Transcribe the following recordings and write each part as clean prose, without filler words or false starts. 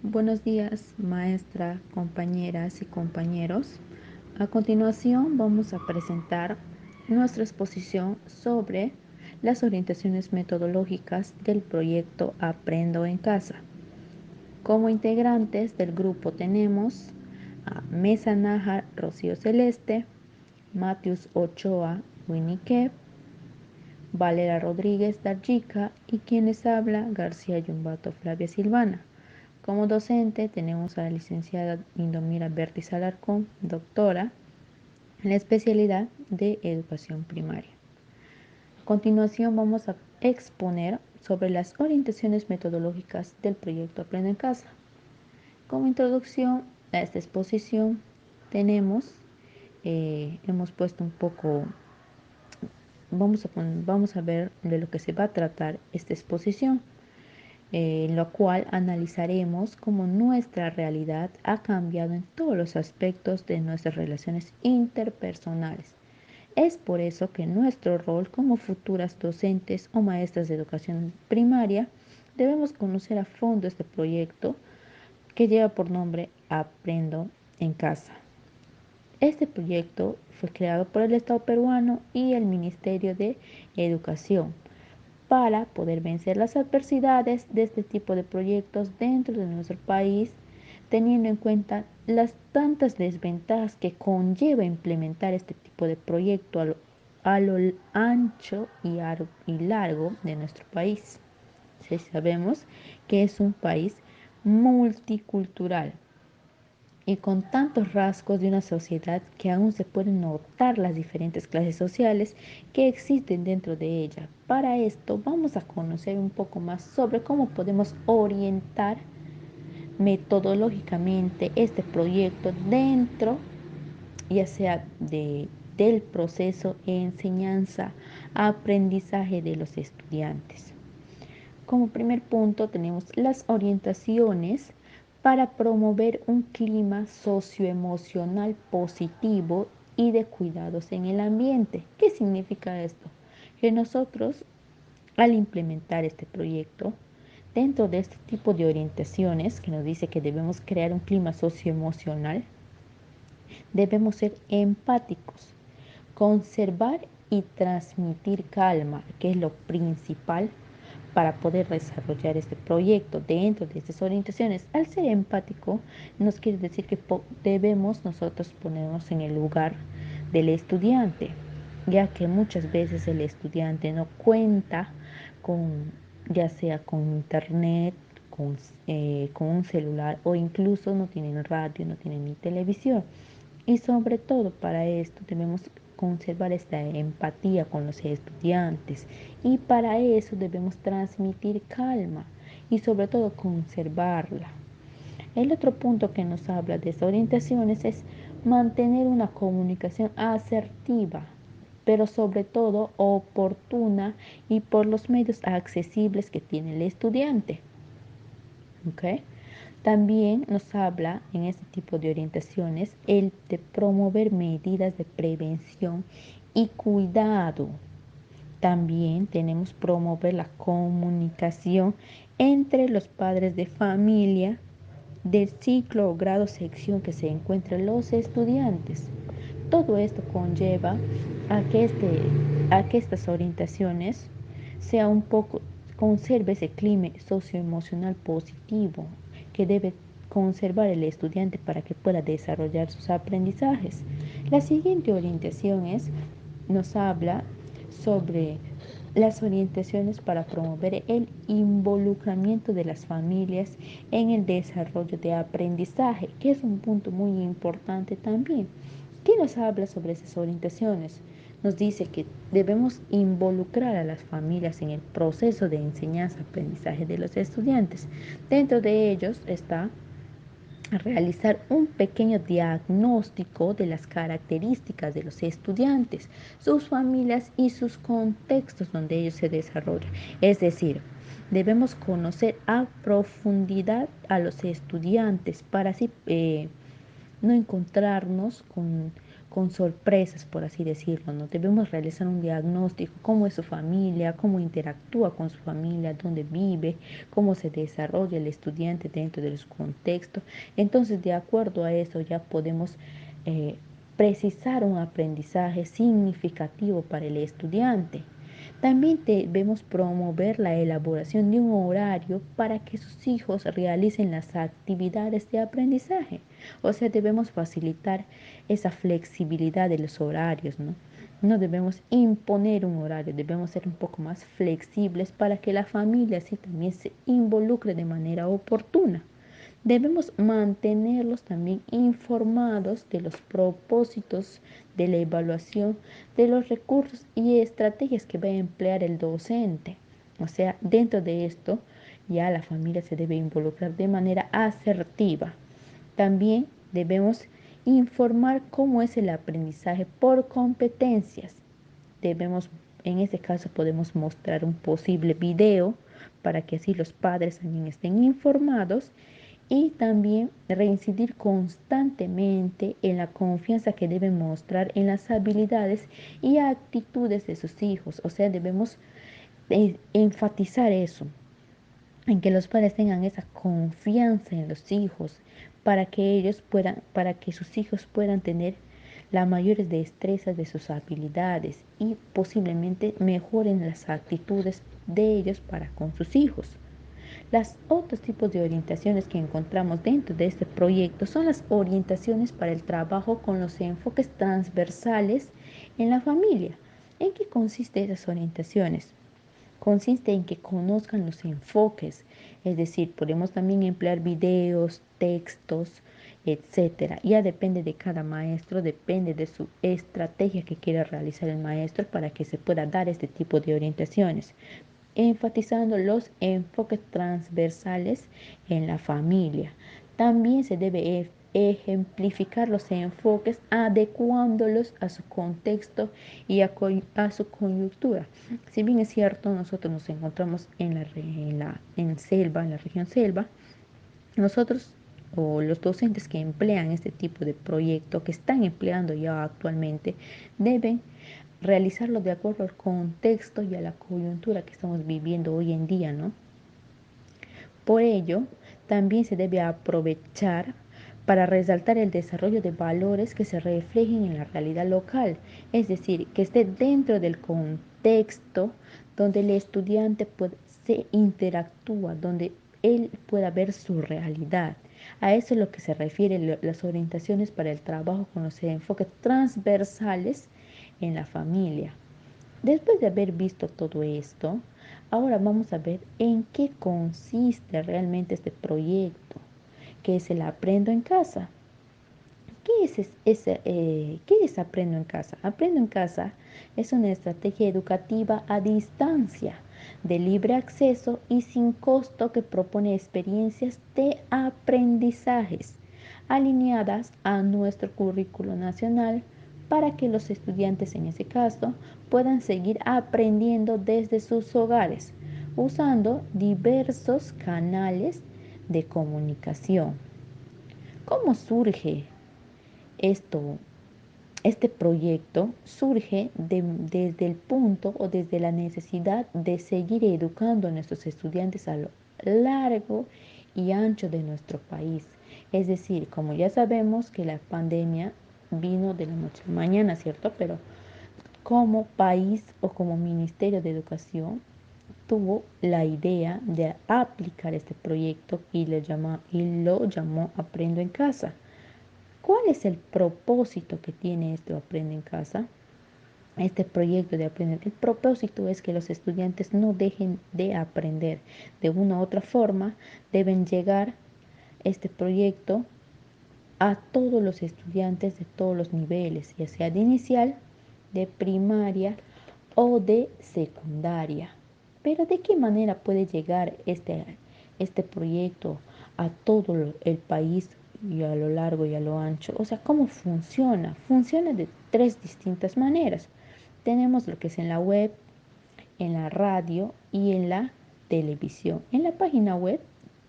Buenos días, maestra, compañeras y compañeros. A continuación vamos a presentar nuestra exposición sobre las orientaciones metodológicas del proyecto Aprendo en Casa. Como integrantes del grupo tenemos a Mesa Nájar, Rocío Celeste, Matius Ochoa, Winnie Kep, Valera Rodríguez Darjica y quien les habla, García Yumbato Flavia Silvana. Como docente tenemos a la licenciada Indomira Bertis Alarcón, doctora en la especialidad de educación primaria. A continuación vamos a exponer sobre las orientaciones metodológicas del proyecto Aprende en Casa. Como introducción a esta exposición hemos puesto un poco, vamos a ver de lo que se va a tratar esta exposición. En lo cual analizaremos cómo nuestra realidad ha cambiado en todos los aspectos de nuestras relaciones interpersonales. Es por eso que nuestro rol como futuras docentes o maestras de educación primaria debemos conocer a fondo este proyecto que lleva por nombre Aprendo en Casa. Este proyecto fue creado por el Estado peruano y el Ministerio de Educación para poder vencer las adversidades de este tipo de proyectos dentro de nuestro país, teniendo en cuenta las tantas desventajas que conlleva implementar este tipo de proyecto a lo ancho y largo de nuestro país. Sí, sabemos que es un país multicultural y con tantos rasgos de una sociedad que aún se pueden notar las diferentes clases sociales que existen dentro de ella. Para esto vamos a conocer un poco más sobre cómo podemos orientar metodológicamente este proyecto dentro, ya sea del proceso de enseñanza-aprendizaje de los estudiantes. Como primer punto tenemos las orientaciones para promover un clima socioemocional positivo y de cuidados en el ambiente. ¿Qué significa esto? Que nosotros, al implementar este proyecto, dentro de este tipo de orientaciones que nos dice que debemos crear un clima socioemocional, debemos ser empáticos, conservar y transmitir calma, que es lo principal para poder desarrollar este proyecto dentro de estas orientaciones. Al ser empático, nos quiere decir que debemos nosotros ponernos en el lugar del estudiante, ya que muchas veces el estudiante no cuenta con, ya sea con internet, con un celular o incluso no tienen radio, no tienen ni televisión. Y sobre todo para esto debemos conservar esta empatía con los estudiantes y para eso debemos transmitir calma y sobre todo conservarla. El otro punto que nos habla de estas orientaciones es mantener una comunicación asertiva, pero sobre todo oportuna y por los medios accesibles que tiene el estudiante. ¿Okay? También nos habla en este tipo de orientaciones el de promover medidas de prevención y cuidado. También tenemos promover la comunicación entre los padres de familia del ciclo o grado sección que se encuentran los estudiantes. Todo esto conlleva a que estas orientaciones sea un poco, conserve ese clima socioemocional positivo que debe conservar el estudiante para que pueda desarrollar sus aprendizajes. La siguiente orientación nos habla sobre las orientaciones para promover el involucramiento de las familias en el desarrollo de aprendizaje, que es un punto muy importante también. ¿Qué nos habla sobre esas orientaciones? Nos dice que debemos involucrar a las familias en el proceso de enseñanza-aprendizaje de los estudiantes. Dentro de ellos está realizar un pequeño diagnóstico de las características de los estudiantes, sus familias y sus contextos donde ellos se desarrollan. Es decir, debemos conocer a profundidad a los estudiantes para así no encontrarnos con sorpresas, por así decirlo, ¿no? Debemos realizar un diagnóstico, cómo es su familia, cómo interactúa con su familia, dónde vive, cómo se desarrolla el estudiante dentro de su contexto. Entonces, de acuerdo a eso, ya podemos precisar un aprendizaje significativo para el estudiante. También debemos promover la elaboración de un horario para que sus hijos realicen las actividades de aprendizaje. O sea, debemos facilitar esa flexibilidad de los horarios, ¿no? No debemos imponer un horario, debemos ser un poco más flexibles para que la familia así también se involucre de manera oportuna. Debemos mantenerlos también informados de los propósitos de la evaluación, de los recursos y estrategias que va a emplear el docente. O sea, dentro de esto ya la familia se debe involucrar de manera asertiva. También debemos informar cómo es el aprendizaje por competencias. Debemos, en este caso, podemos mostrar un posible video para que así los padres también estén informados y también reincidir constantemente en la confianza que deben mostrar en las habilidades y actitudes de sus hijos. O sea, debemos enfatizar eso, en que los padres tengan esa confianza en los hijos para que sus hijos puedan tener las mayores destrezas de sus habilidades y posiblemente mejoren las actitudes de ellos para con sus hijos. Los otros tipos de orientaciones que encontramos dentro de este proyecto son las orientaciones para el trabajo con los enfoques transversales en la familia. ¿En qué consisten esas orientaciones? Consiste en que conozcan los enfoques, es decir, podemos también emplear videos, textos, etcétera. Ya depende de cada maestro, depende de su estrategia que quiera realizar el maestro para que se pueda dar este tipo de orientaciones, enfatizando los enfoques transversales en la familia. También se debe ejemplificar los enfoques adecuándolos a su contexto y a su coyuntura. Si bien es cierto, nosotros nos encontramos en selva, en la región selva, nosotros o los docentes que emplean este tipo de proyecto, que están empleando ya actualmente, deben realizarlo de acuerdo al contexto y a la coyuntura que estamos viviendo hoy en día, ¿no? Por ello, también se debe aprovechar para resaltar el desarrollo de valores que se reflejen en la realidad local, es decir, que esté dentro del contexto donde el estudiante se interactúa, donde él pueda ver su realidad. A eso es lo que se refieren las orientaciones para el trabajo con los enfoques transversales en la familia. Después de haber visto todo esto, ahora vamos a ver en qué consiste realmente este proyecto, que es el Aprendo en Casa. ¿Qué es Aprendo en Casa? Aprendo en Casa es una estrategia educativa a distancia, de libre acceso y sin costo que propone experiencias de aprendizajes alineadas a nuestro currículo nacional para que los estudiantes en ese caso puedan seguir aprendiendo desde sus hogares usando diversos canales de comunicación. ¿Cómo surge esto? Este proyecto surge desde el punto o desde la necesidad de seguir educando a nuestros estudiantes a lo largo y ancho de nuestro país. Es decir, como ya sabemos que la pandemia vino de la noche a la mañana, ¿cierto? Pero como país o como Ministerio de Educación tuvo la idea de aplicar este proyecto y lo llamó Aprendo en Casa. ¿Cuál es el propósito que tiene esto Aprende en Casa? Este proyecto de aprender. El propósito es que los estudiantes no dejen de aprender. De una u otra forma, deben llegar este proyecto a todos los estudiantes de todos los niveles, ya sea de inicial, de primaria o de secundaria. Pero ¿de qué manera puede llegar este proyecto a todo el país y a lo largo y a lo ancho? O sea, ¿cómo funciona? Funciona de tres distintas maneras. Tenemos lo que es en la web, en la radio y en la televisión. En la página web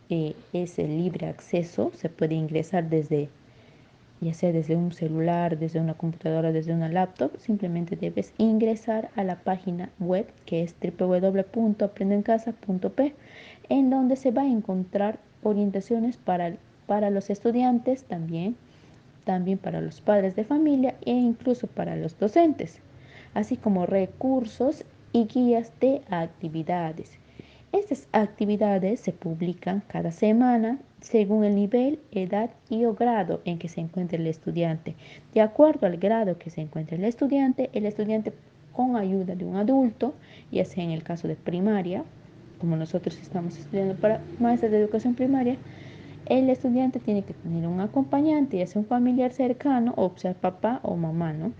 es el libre acceso, se puede ingresar desde ya sea desde un celular, desde una computadora, desde una laptop, simplemente debes ingresar a la página web que es www.aprendencasa.p, en donde se va a encontrar orientaciones para los estudiantes también para los padres de familia e incluso para los docentes, así como recursos y guías de actividades. Estas actividades se publican cada semana según el nivel, edad y o grado en que se encuentre el estudiante. De acuerdo al grado que se encuentre el estudiante con ayuda de un adulto, ya sea en el caso de primaria, como nosotros estamos estudiando para maestros de educación primaria, el estudiante tiene que tener un acompañante, ya sea un familiar cercano, o sea papá o mamá, ¿no?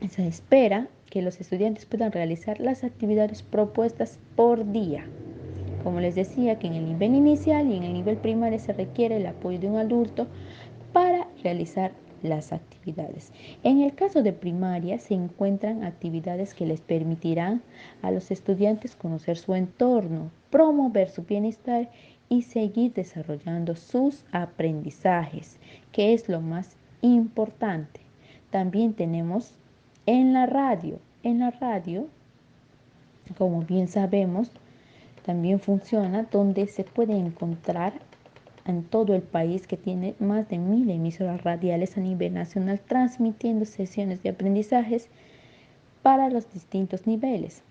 Se espera que los estudiantes puedan realizar las actividades propuestas por día. Como les decía, que en el nivel inicial y en el nivel primario se requiere el apoyo de un adulto para realizar las actividades. En el caso de primaria se encuentran actividades que les permitirán a los estudiantes conocer su entorno, promover su bienestar y seguir desarrollando sus aprendizajes, que es lo más importante. También tenemos en la radio. En la radio, como bien sabemos, también funciona donde se puede encontrar en todo el país, que tiene más de 1000 emisoras radiales a nivel nacional transmitiendo sesiones de aprendizajes para los distintos niveles.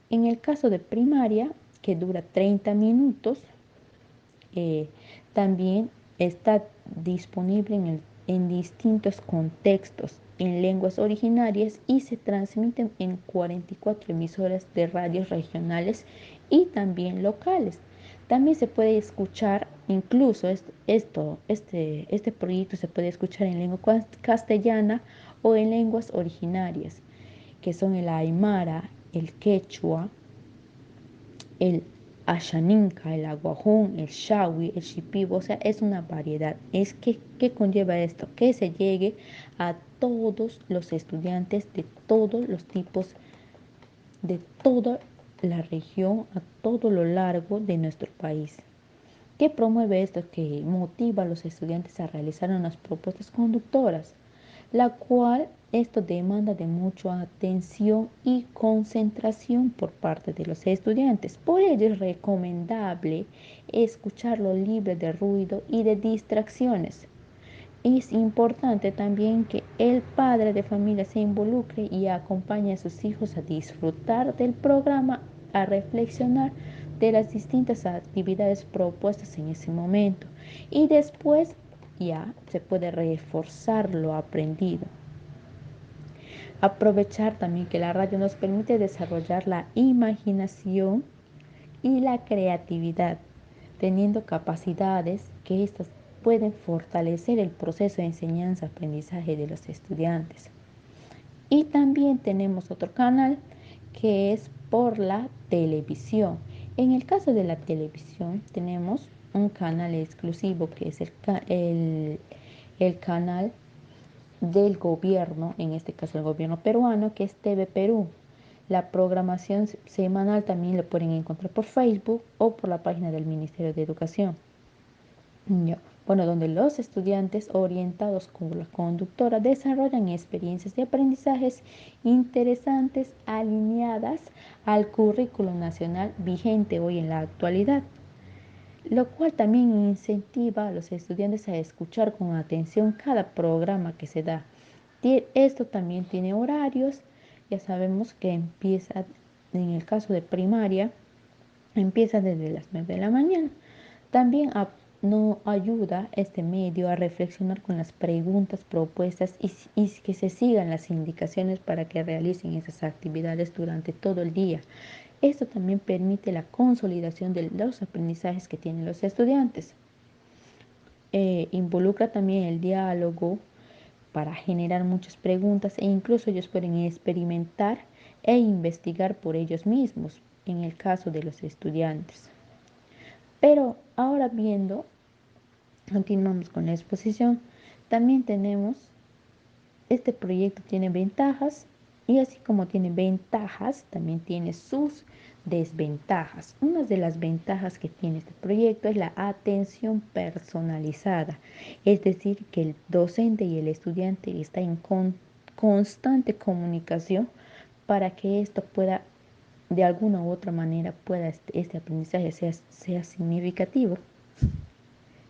En el caso de primaria, que dura 30 minutos, también está disponible en distintos contextos, en lenguas originarias, y se transmiten en 44 emisoras de radios regionales y también locales. También se puede escuchar, incluso este proyecto se puede escuchar en lengua castellana o en lenguas originarias, que son el aymara, el quechua, el ashaninka, el aguajún, el shawi, el shipibo. O sea, es una variedad. ¿Qué conlleva esto? Que se llegue a todos los estudiantes de todos los tipos, de toda la región, a todo lo largo de nuestro país. ¿Qué promueve esto? Que motiva a los estudiantes a realizar unas propuestas conductoras, la cual esto demanda de mucha atención y concentración por parte de los estudiantes. Por ello es recomendable escucharlo libre de ruido y de distracciones. Es importante también que el padre de familia se involucre y acompañe a sus hijos a disfrutar del programa, a reflexionar de las distintas actividades propuestas en ese momento, y después ya se puede reforzar lo aprendido. Aprovechar también que la radio nos permite desarrollar la imaginación y la creatividad, teniendo capacidades que estas pueden fortalecer el proceso de enseñanza-aprendizaje de los estudiantes. Y también tenemos otro canal que es por la televisión. En el caso de la televisión tenemos un canal exclusivo que es el canal del gobierno, en este caso el gobierno peruano, que es TV Perú. La programación semanal también la pueden encontrar por Facebook o por la página del Ministerio de Educación. Bueno, donde los estudiantes orientados con la conductora desarrollan experiencias de aprendizajes interesantes alineadas al currículo nacional vigente hoy en la actualidad, lo cual también incentiva a los estudiantes a escuchar con atención cada programa que se da. Esto también tiene horarios. Ya sabemos que empieza, en el caso de primaria, empieza desde las 9 de la mañana. También nos ayuda este medio a reflexionar con las preguntas propuestas y que se sigan las indicaciones para que realicen esas actividades durante todo el día. Esto también permite la consolidación de los aprendizajes que tienen los estudiantes. Involucra también el diálogo para generar muchas preguntas, e incluso ellos pueden experimentar e investigar por ellos mismos en el caso de los estudiantes. Pero ahora continuamos con la exposición. También tenemos, este proyecto tiene ventajas, y así como tiene ventajas, también tiene sus desventajas. Una de las ventajas que tiene este proyecto es la atención personalizada, es decir, que el docente y el estudiante están en constante comunicación para que esto pueda, de alguna u otra manera, pueda este aprendizaje sea significativo.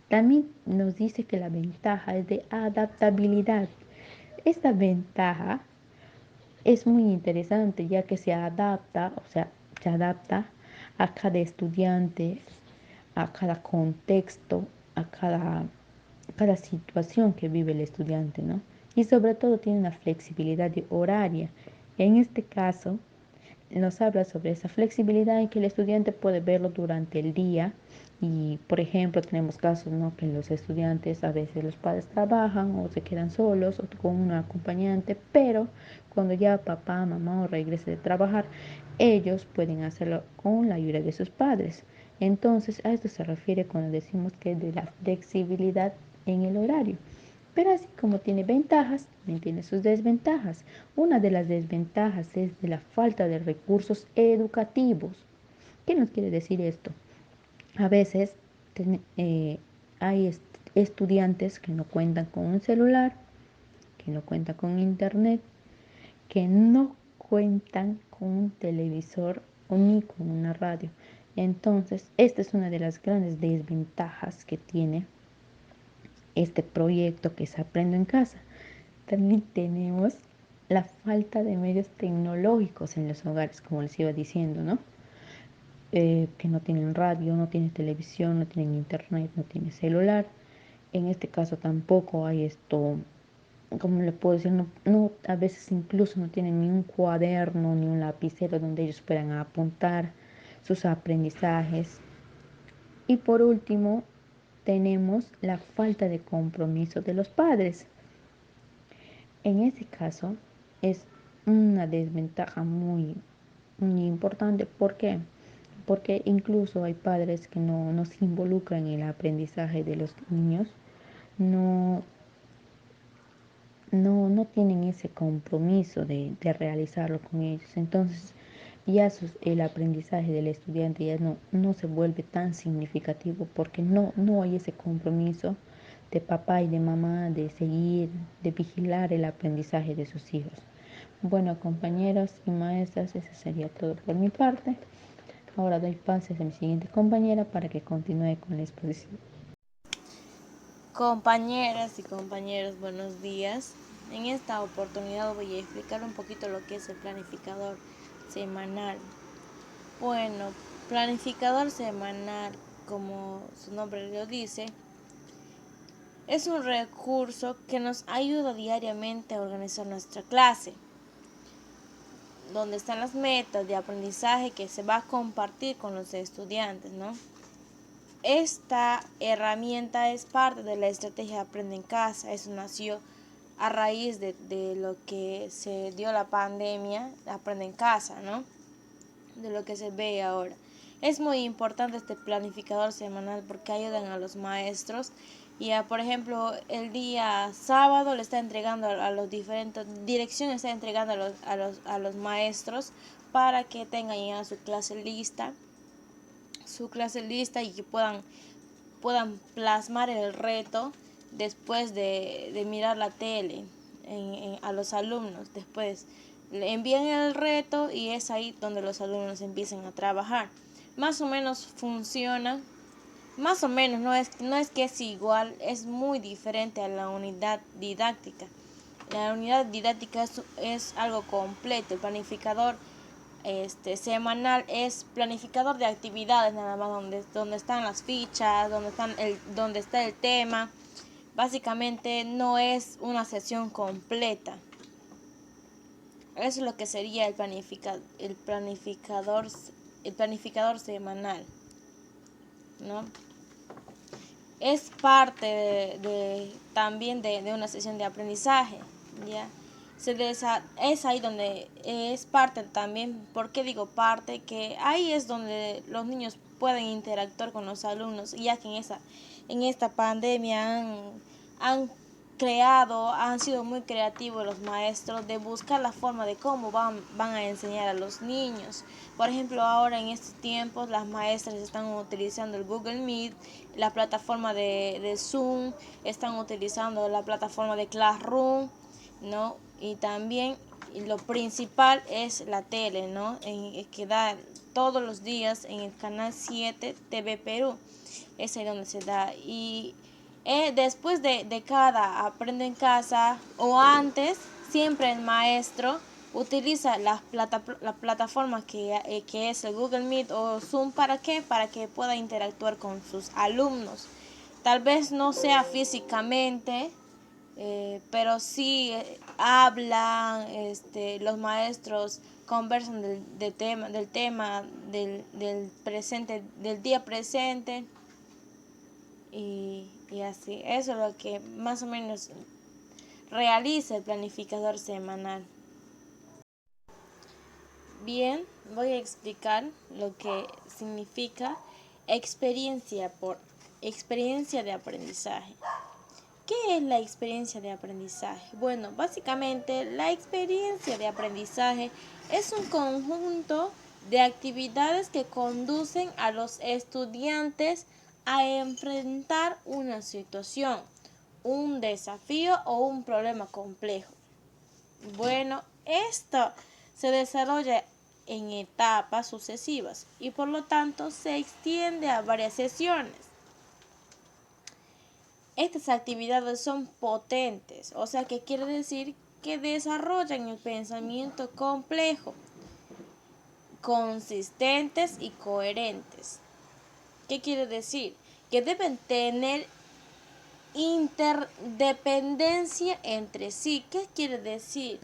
También nos dice que la ventaja es de adaptabilidad. Esta ventaja es muy interesante ya que se adapta, o sea, se adapta a cada estudiante, a cada contexto, a cada situación que vive el estudiante, ¿no? Y sobre todo tiene una flexibilidad horaria. En este caso, nos habla sobre esa flexibilidad en que el estudiante puede verlo durante el día y, por ejemplo, tenemos casos, ¿no?, que los estudiantes, a veces los padres trabajan o se quedan solos o con un acompañante, pero cuando ya papá, mamá o regrese de trabajar, ellos pueden hacerlo con la ayuda de sus padres. Entonces, a esto se refiere cuando decimos que es de la flexibilidad en el horario. Pero así como tiene ventajas, también tiene sus desventajas. Una de las desventajas es de la falta de recursos educativos. ¿Qué nos quiere decir esto? A veces hay estudiantes que no cuentan con un celular, que no cuentan con internet, que no cuentan con un televisor o ni con una radio. Entonces, esta es una de las grandes desventajas que tiene este proyecto que es Aprendo en Casa. También tenemos la falta de medios tecnológicos en los hogares, como les iba diciendo, ¿no? Que no tienen radio, no tienen televisión, no tienen internet, no tienen celular. En este caso tampoco hay esto, como le puedo decir, a veces incluso no tienen ni un cuaderno ni un lapicero donde ellos puedan apuntar sus aprendizajes. Y por último, tenemos la falta de compromiso de los padres. En ese caso es una desventaja muy importante. ¿Por qué? Porque incluso hay padres que no se involucran en el aprendizaje de los niños, no, no tienen ese compromiso de realizarlo con ellos. Entonces ya el aprendizaje del estudiante ya no se vuelve tan significativo porque no hay ese compromiso de papá y de mamá de seguir, de vigilar el aprendizaje de sus hijos. Bueno, compañeros y maestras, eso sería todo por mi parte. Ahora doy pases a mi siguiente compañera para que continúe con la exposición. Compañeras y compañeros, buenos días. En esta oportunidad voy a explicar un poquito lo que es el planificador semanal. Bueno, planificador semanal, como su nombre lo dice, es un recurso que nos ayuda diariamente a organizar nuestra clase, donde están las metas de aprendizaje que se va a compartir con los estudiantes, ¿no? Esta herramienta es parte de la estrategia Aprende en Casa. Eso nació a raíz de lo que se dio la pandemia, Aprende en Casa, ¿no? De lo que se ve ahora. Es muy importante este planificador semanal porque ayudan a los maestros. Y por ejemplo, el día sábado le está entregando a los diferentes direcciones, está entregando a los maestros para que tengan ya su clase lista y que puedan plasmar el reto después de mirar la tele a los alumnos. Después le envían el reto y es ahí donde los alumnos empiezan a trabajar. Más o menos funciona, más o menos, no es que es igual, es muy diferente a la unidad didáctica. La unidad didáctica es algo completo. El planificador semanal es planificador de actividades nada más, donde están las fichas, donde está el tema. Básicamente no es una sesión completa. Eso es lo que sería el planificador semanal, ¿no? Es parte también de una sesión de aprendizaje, ¿ya? Es ahí donde es parte también. ¿Por qué digo parte? Que ahí es donde los niños pueden interactuar con los alumnos, ya que en esta pandemia han han sido muy creativos los maestros de buscar la forma de cómo van a enseñar a los niños. Por ejemplo, ahora en estos tiempos las maestras están utilizando el Google Meet, la plataforma de Zoom, están utilizando la plataforma de Classroom, ¿no? Y también lo principal es la tele, ¿no? Que da todos los días en el canal 7 TV Perú. Es ahí donde se da. Y después de cada aprende en casa o antes, siempre el maestro utiliza la plataforma que es el Google Meet o Zoom. ¿Para qué? Para que pueda interactuar con sus alumnos. Tal vez no sea físicamente, pero sí hablan, los maestros conversan del presente, del día presente, y así. Eso es lo que más o menos realiza el planificador semanal. Bien, voy a explicar lo que significa experiencia de aprendizaje. ¿Qué es la experiencia de aprendizaje? Bueno, básicamente la experiencia de aprendizaje es un conjunto de actividades que conducen a los estudiantes a enfrentar una situación, un desafío o un problema complejo. Bueno, esto se desarrolla en etapas sucesivas y por lo tanto se extiende a varias sesiones. Estas actividades son potentes, o sea que quiere decir que desarrollan el pensamiento complejo, consistentes y coherentes. ¿Qué quiere decir? Que deben tener interdependencia entre sí. ¿Qué quiere decir?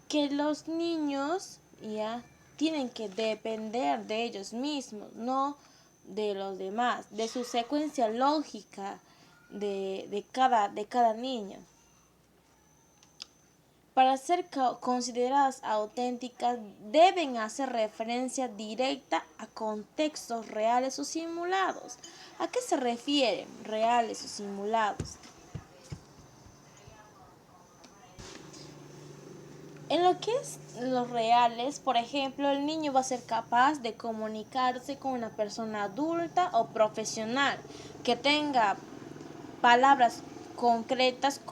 Que los niños ya tienen que depender de ellos mismos, no de los demás, de su secuencia lógica de cada niño. Para ser consideradas auténticas, deben hacer referencia directa a contextos reales o simulados. ¿A qué se refieren reales o simulados? En lo que es los reales, por ejemplo, el niño va a ser capaz de comunicarse con una persona adulta o profesional que tenga palabras concretas,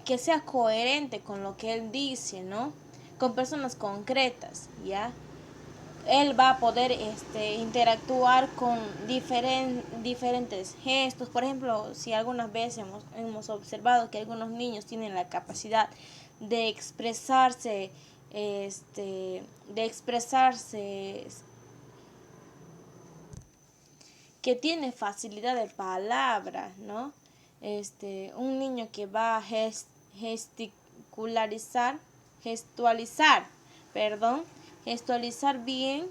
que sea coherente con lo que él dice, ¿no? Con personas concretas, ¿ya? Él va a poder interactuar con diferentes gestos. Por ejemplo, si algunas veces hemos observado que algunos niños tienen la capacidad de expresarse, que tiene facilidad de palabra, ¿no? Un niño que va a gestualizar bien,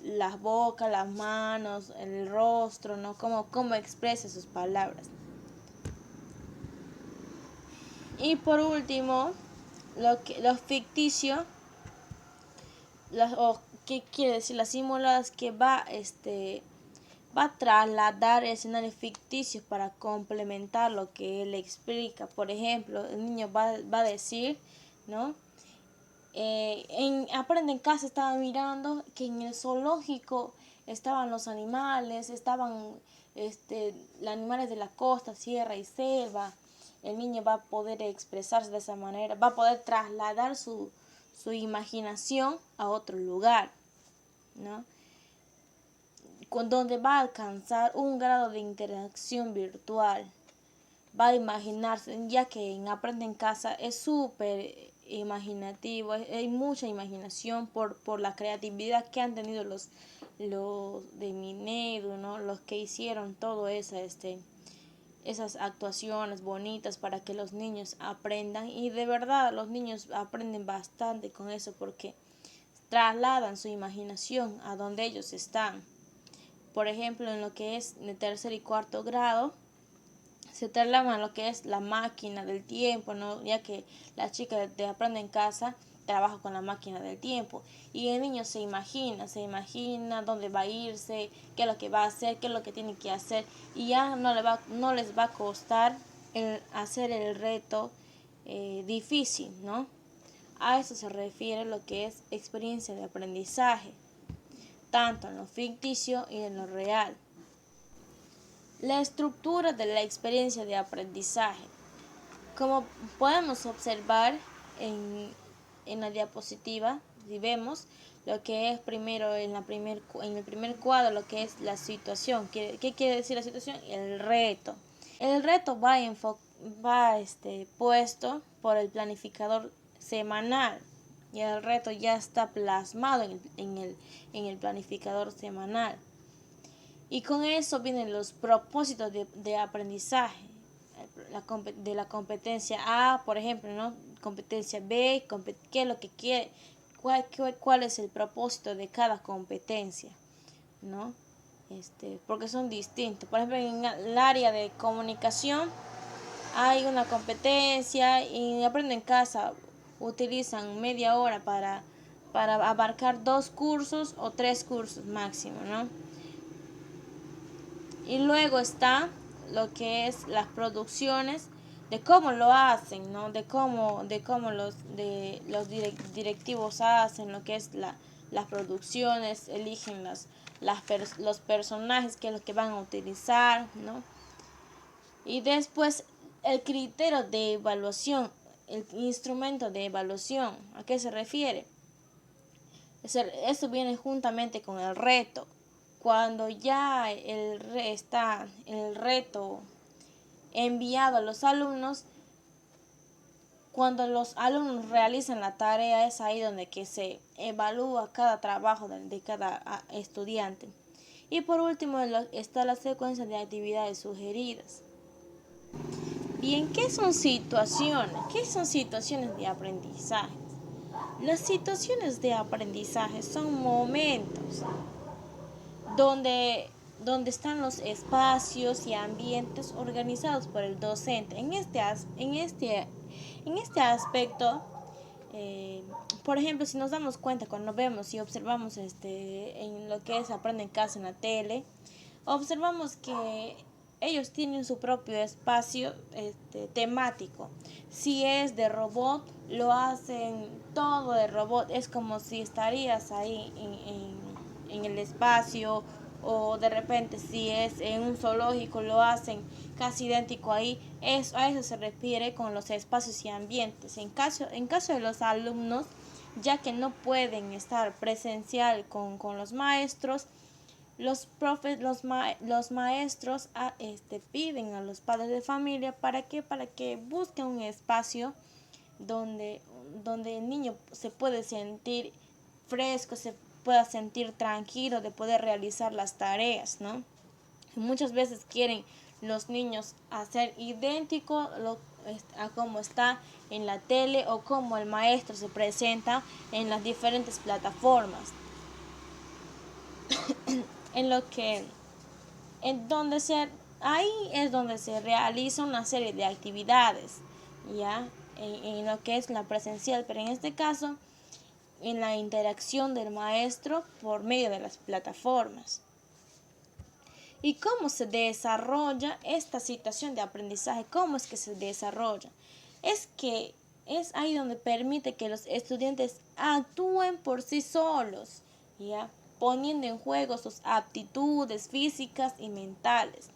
las bocas, las manos, el rostro, ¿no? Cómo expresa sus palabras. Y por último, lo ficticio, ¿qué quiere decir? Las simuladas que va a trasladar escenarios ficticios para complementar lo que él explica. Por ejemplo, el niño va a decir, ¿no? Aprende en casa, estaba mirando que en el zoológico estaban los animales, estaban los animales de la costa, sierra y selva. El niño va a poder expresarse de esa manera, va a poder trasladar su imaginación a otro lugar, ¿no? Donde va a alcanzar un grado de interacción virtual. Va a imaginarse, ya que en Aprende en Casa es súper imaginativo, hay mucha imaginación por la creatividad que han tenido los de Minedu, ¿no? Los que hicieron todo esas actuaciones bonitas para que los niños aprendan, y de verdad los niños aprenden bastante con eso porque trasladan su imaginación a donde ellos están. Por ejemplo, en lo que es de tercer y cuarto grado, se traslada lo que es la máquina del tiempo, ¿no? Ya que la chica de Aprende en Casa trabaja con la máquina del tiempo y el niño se imagina dónde va a irse, qué es lo que va a hacer, qué es lo que tiene que hacer, y ya no les va a costar hacer el reto difícil, ¿no? A eso se refiere lo que es experiencia de aprendizaje, tanto en lo ficticio y en lo real. La estructura de la experiencia de aprendizaje. Como podemos observar en la diapositiva, si vemos lo que es primero en el primer cuadro, lo que es la situación. ¿Qué quiere decir la situación? El reto. El reto va puesto por el planificador semanal y el reto ya está plasmado en el planificador semanal. Y con eso vienen los propósitos de aprendizaje de la competencia A, por ejemplo, ¿no? Competencia B, qué es lo que quiere, cuál es el propósito de cada competencia, ¿no? Porque son distintos. Por ejemplo, en el área de comunicación hay una competencia y Aprende en Casa utilizan media hora para abarcar 2 cursos o 3 cursos máximo, ¿no? Y luego está lo que es las producciones, de cómo lo hacen, ¿no? De cómo los directivos hacen lo que es las producciones, eligen los personajes que es lo que van a utilizar, ¿no? Y después el criterio de evaluación, el instrumento de evaluación, ¿a qué se refiere? Eso viene juntamente con el reto. Cuando ya está el reto enviado a los alumnos, cuando los alumnos realizan la tarea, es ahí donde que se evalúa cada trabajo de cada estudiante. Y por último está la secuencia de actividades sugeridas. Bien, ¿qué son situaciones? ¿Qué son situaciones de aprendizaje? Las situaciones de aprendizaje son momentos donde están los espacios y ambientes organizados por el docente. En este aspecto, por ejemplo, si nos damos cuenta cuando vemos y observamos en lo que es Aprende en Casa en la tele, observamos que ellos tienen su propio espacio temático. Si es de robot, lo hacen todo de robot. Es como si estarías ahí en el espacio, o de repente si es en un zoológico lo hacen casi idéntico ahí. A eso se refiere con los espacios y ambientes. En caso de los alumnos, ya que no pueden estar presencial con los maestros, los maestros piden a los padres de familia para que busquen un espacio donde el niño se puede sentir fresco, se pueda sentir tranquilo de poder realizar las tareas, ¿no? Muchas veces quieren los niños hacer idéntico a como está en la tele o como el maestro se presenta en las diferentes plataformas. Ahí es donde se realiza una serie de actividades, ya en lo que es la presencial, pero en este caso en la interacción del maestro por medio de las plataformas. ¿Y cómo se desarrolla esta situación de aprendizaje? ¿Cómo es que se desarrolla? Es que es ahí donde permite que los estudiantes actúen por sí solos, ¿ya? Poniendo en juego sus aptitudes físicas y mentales.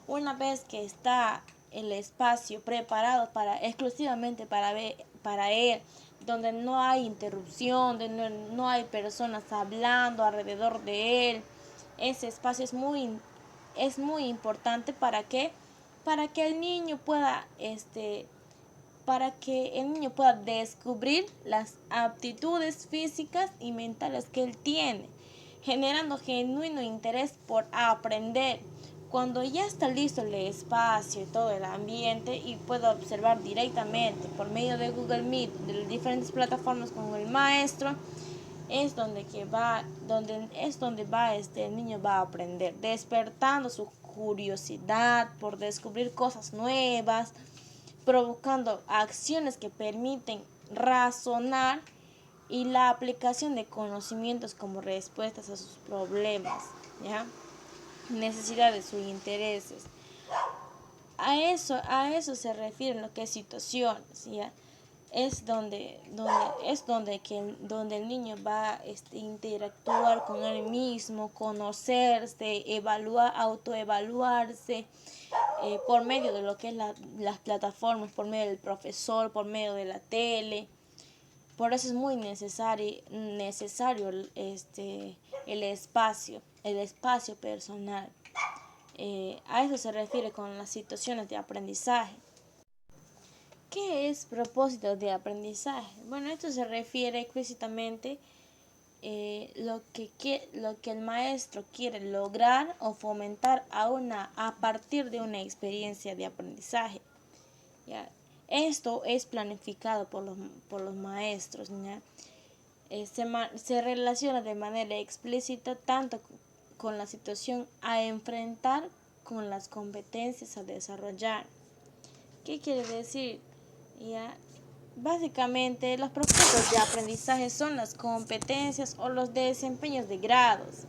Una vez que está el espacio preparado exclusivamente para él, donde no hay interrupción, donde no hay personas hablando alrededor de él, ese espacio es muy importante para que el niño pueda descubrir las aptitudes físicas y mentales que él tiene, generando genuino interés por aprender. Cuando ya está listo el espacio y todo el ambiente y puede observar directamente por medio de Google Meet, de las diferentes plataformas con el maestro, es donde el niño va a aprender, despertando su curiosidad por descubrir cosas nuevas, provocando acciones que permiten razonar y la aplicación de conocimientos como respuestas a sus problemas, ¿ya? Necesidades o intereses. a eso se refiere lo que es situaciones, ¿ya? Es donde el niño va a interactuar con él mismo, conocerse, autoevaluarse, por medio de lo que es las plataformas, por medio del profesor, por medio de la tele. Por eso es muy necesario el espacio personal. A eso se refiere con las situaciones de aprendizaje. ¿Qué es propósito de aprendizaje? Bueno, esto se refiere explícitamente lo que el maestro quiere lograr o fomentar a partir de una experiencia de aprendizaje. ¿Ya? Esto es planificado por los maestros. ¿Ya? Se relaciona de manera explícita tanto con la situación a enfrentar con las competencias a desarrollar. ¿Qué quiere decir? ¿Ya? Básicamente, los propósitos de aprendizaje son las competencias o los desempeños de grados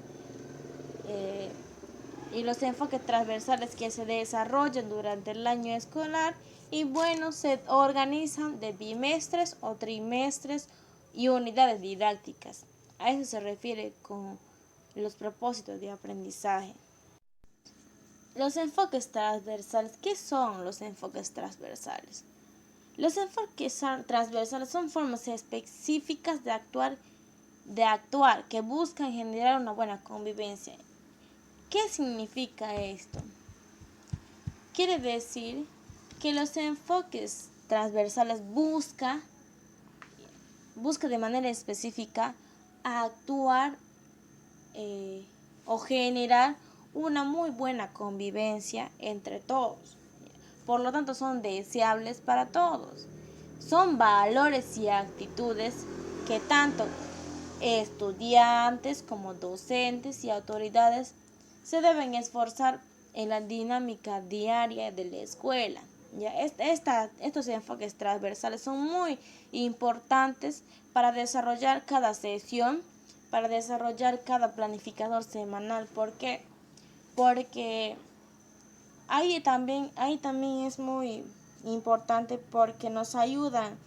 y los enfoques transversales que se desarrollan durante el año escolar y bueno, se organizan de bimestres o trimestres y unidades didácticas. A eso se refiere con los propósitos de aprendizaje. Los enfoques transversales. ¿Qué son los enfoques transversales? Los enfoques transversales son formas específicas de actuar que buscan generar una buena convivencia. ¿Qué significa esto? Quiere decir que los enfoques transversales busca de manera específica actuar o generar una muy buena convivencia entre todos. Por lo tanto, son deseables para todos. Son valores y actitudes que tanto estudiantes como docentes y autoridades se deben esforzar en la dinámica diaria de la escuela. ¿Ya? Estos enfoques transversales son muy importantes para desarrollar cada sesión, para desarrollar cada planificador semanal. ¿Por qué? Porque ahí también es muy importante porque nos ayudan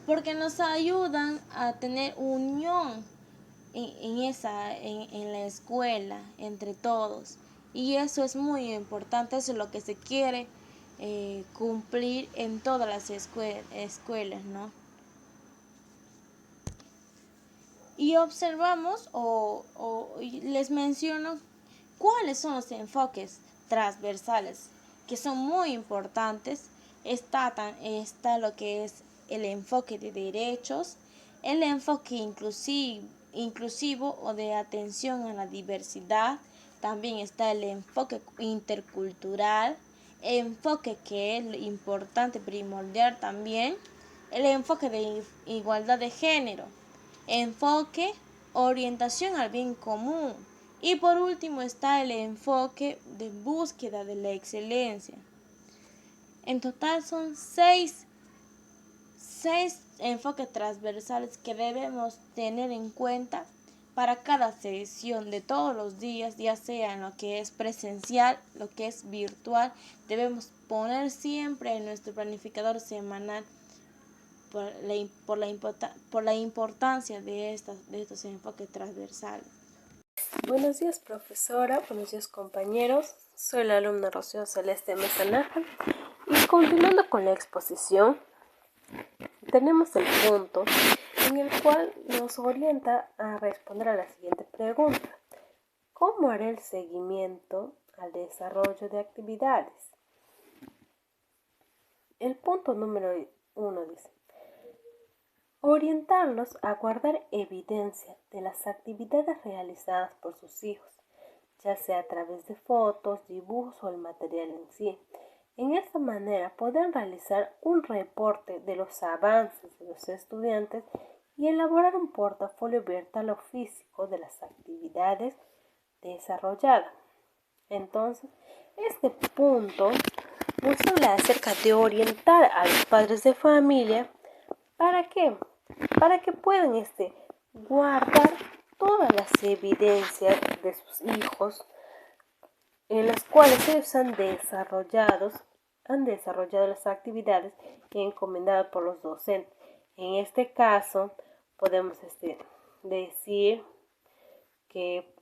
porque nos ayudan a tener unión en la escuela entre todos, y eso es muy importante. Eso es lo que se quiere cumplir en todas las escuelas, ¿no? Y observamos y les menciono cuáles son los enfoques transversales que son muy importantes. Está lo que es el enfoque de derechos, el enfoque inclusivo o de atención a la diversidad. También está el enfoque intercultural, enfoque que es importante, primordial también, el enfoque de igualdad de género, enfoque, orientación al bien común. Y por último está el enfoque de búsqueda de la excelencia. En total son seis enfoques transversales que debemos tener en cuenta para cada sesión de todos los días, ya sea en lo que es presencial, lo que es virtual. Debemos poner siempre en nuestro planificador semanal por la importancia de estos enfoques transversales. Buenos días, profesora. Buenos días, compañeros. Soy la alumna Rocío Celeste Mesanaja y continuando con la exposición, tenemos el punto en el cual nos orienta a responder a la siguiente pregunta: ¿cómo haré el seguimiento al desarrollo de actividades? El punto número 1 dice: orientarlos a guardar evidencia de las actividades realizadas por sus hijos, ya sea a través de fotos, dibujos o el material en sí. En esta manera podrán realizar un reporte de los avances de los estudiantes y elaborar un portafolio virtual o físico de las actividades desarrolladas. Entonces, este punto nos habla acerca de orientar a los padres de familia. ¿Para qué? Para que puedan guardar todas las evidencias de sus hijos en las cuales ellos han desarrollado las actividades encomendadas por los docentes. En este caso, podemos decir que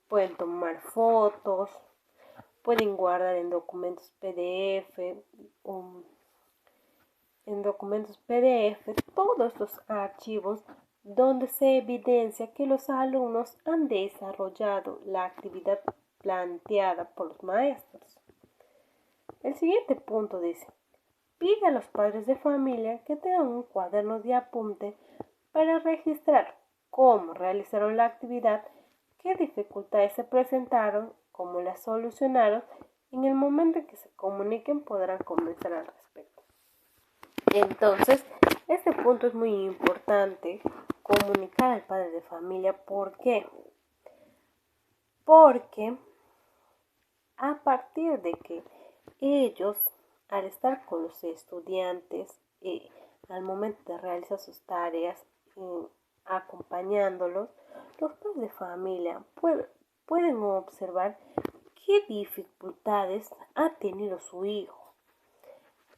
pueden tomar fotos, pueden guardar en documentos PDF, todos estos archivos donde se evidencia que los alumnos han desarrollado la actividad planteada por los maestros. El siguiente punto dice: pide a los padres de familia que tengan un cuaderno de apunte para registrar cómo realizaron la actividad, qué dificultades se presentaron, cómo las solucionaron. En el momento en que se comuniquen podrán conversar al respecto. Entonces, este punto es muy importante, comunicar al padre de familia. ¿Por qué? Porque a partir de que ellos, al estar con los estudiantes, al momento de realizar sus tareas, acompañándolos, los padres de familia pueden observar qué dificultades ha tenido su hijo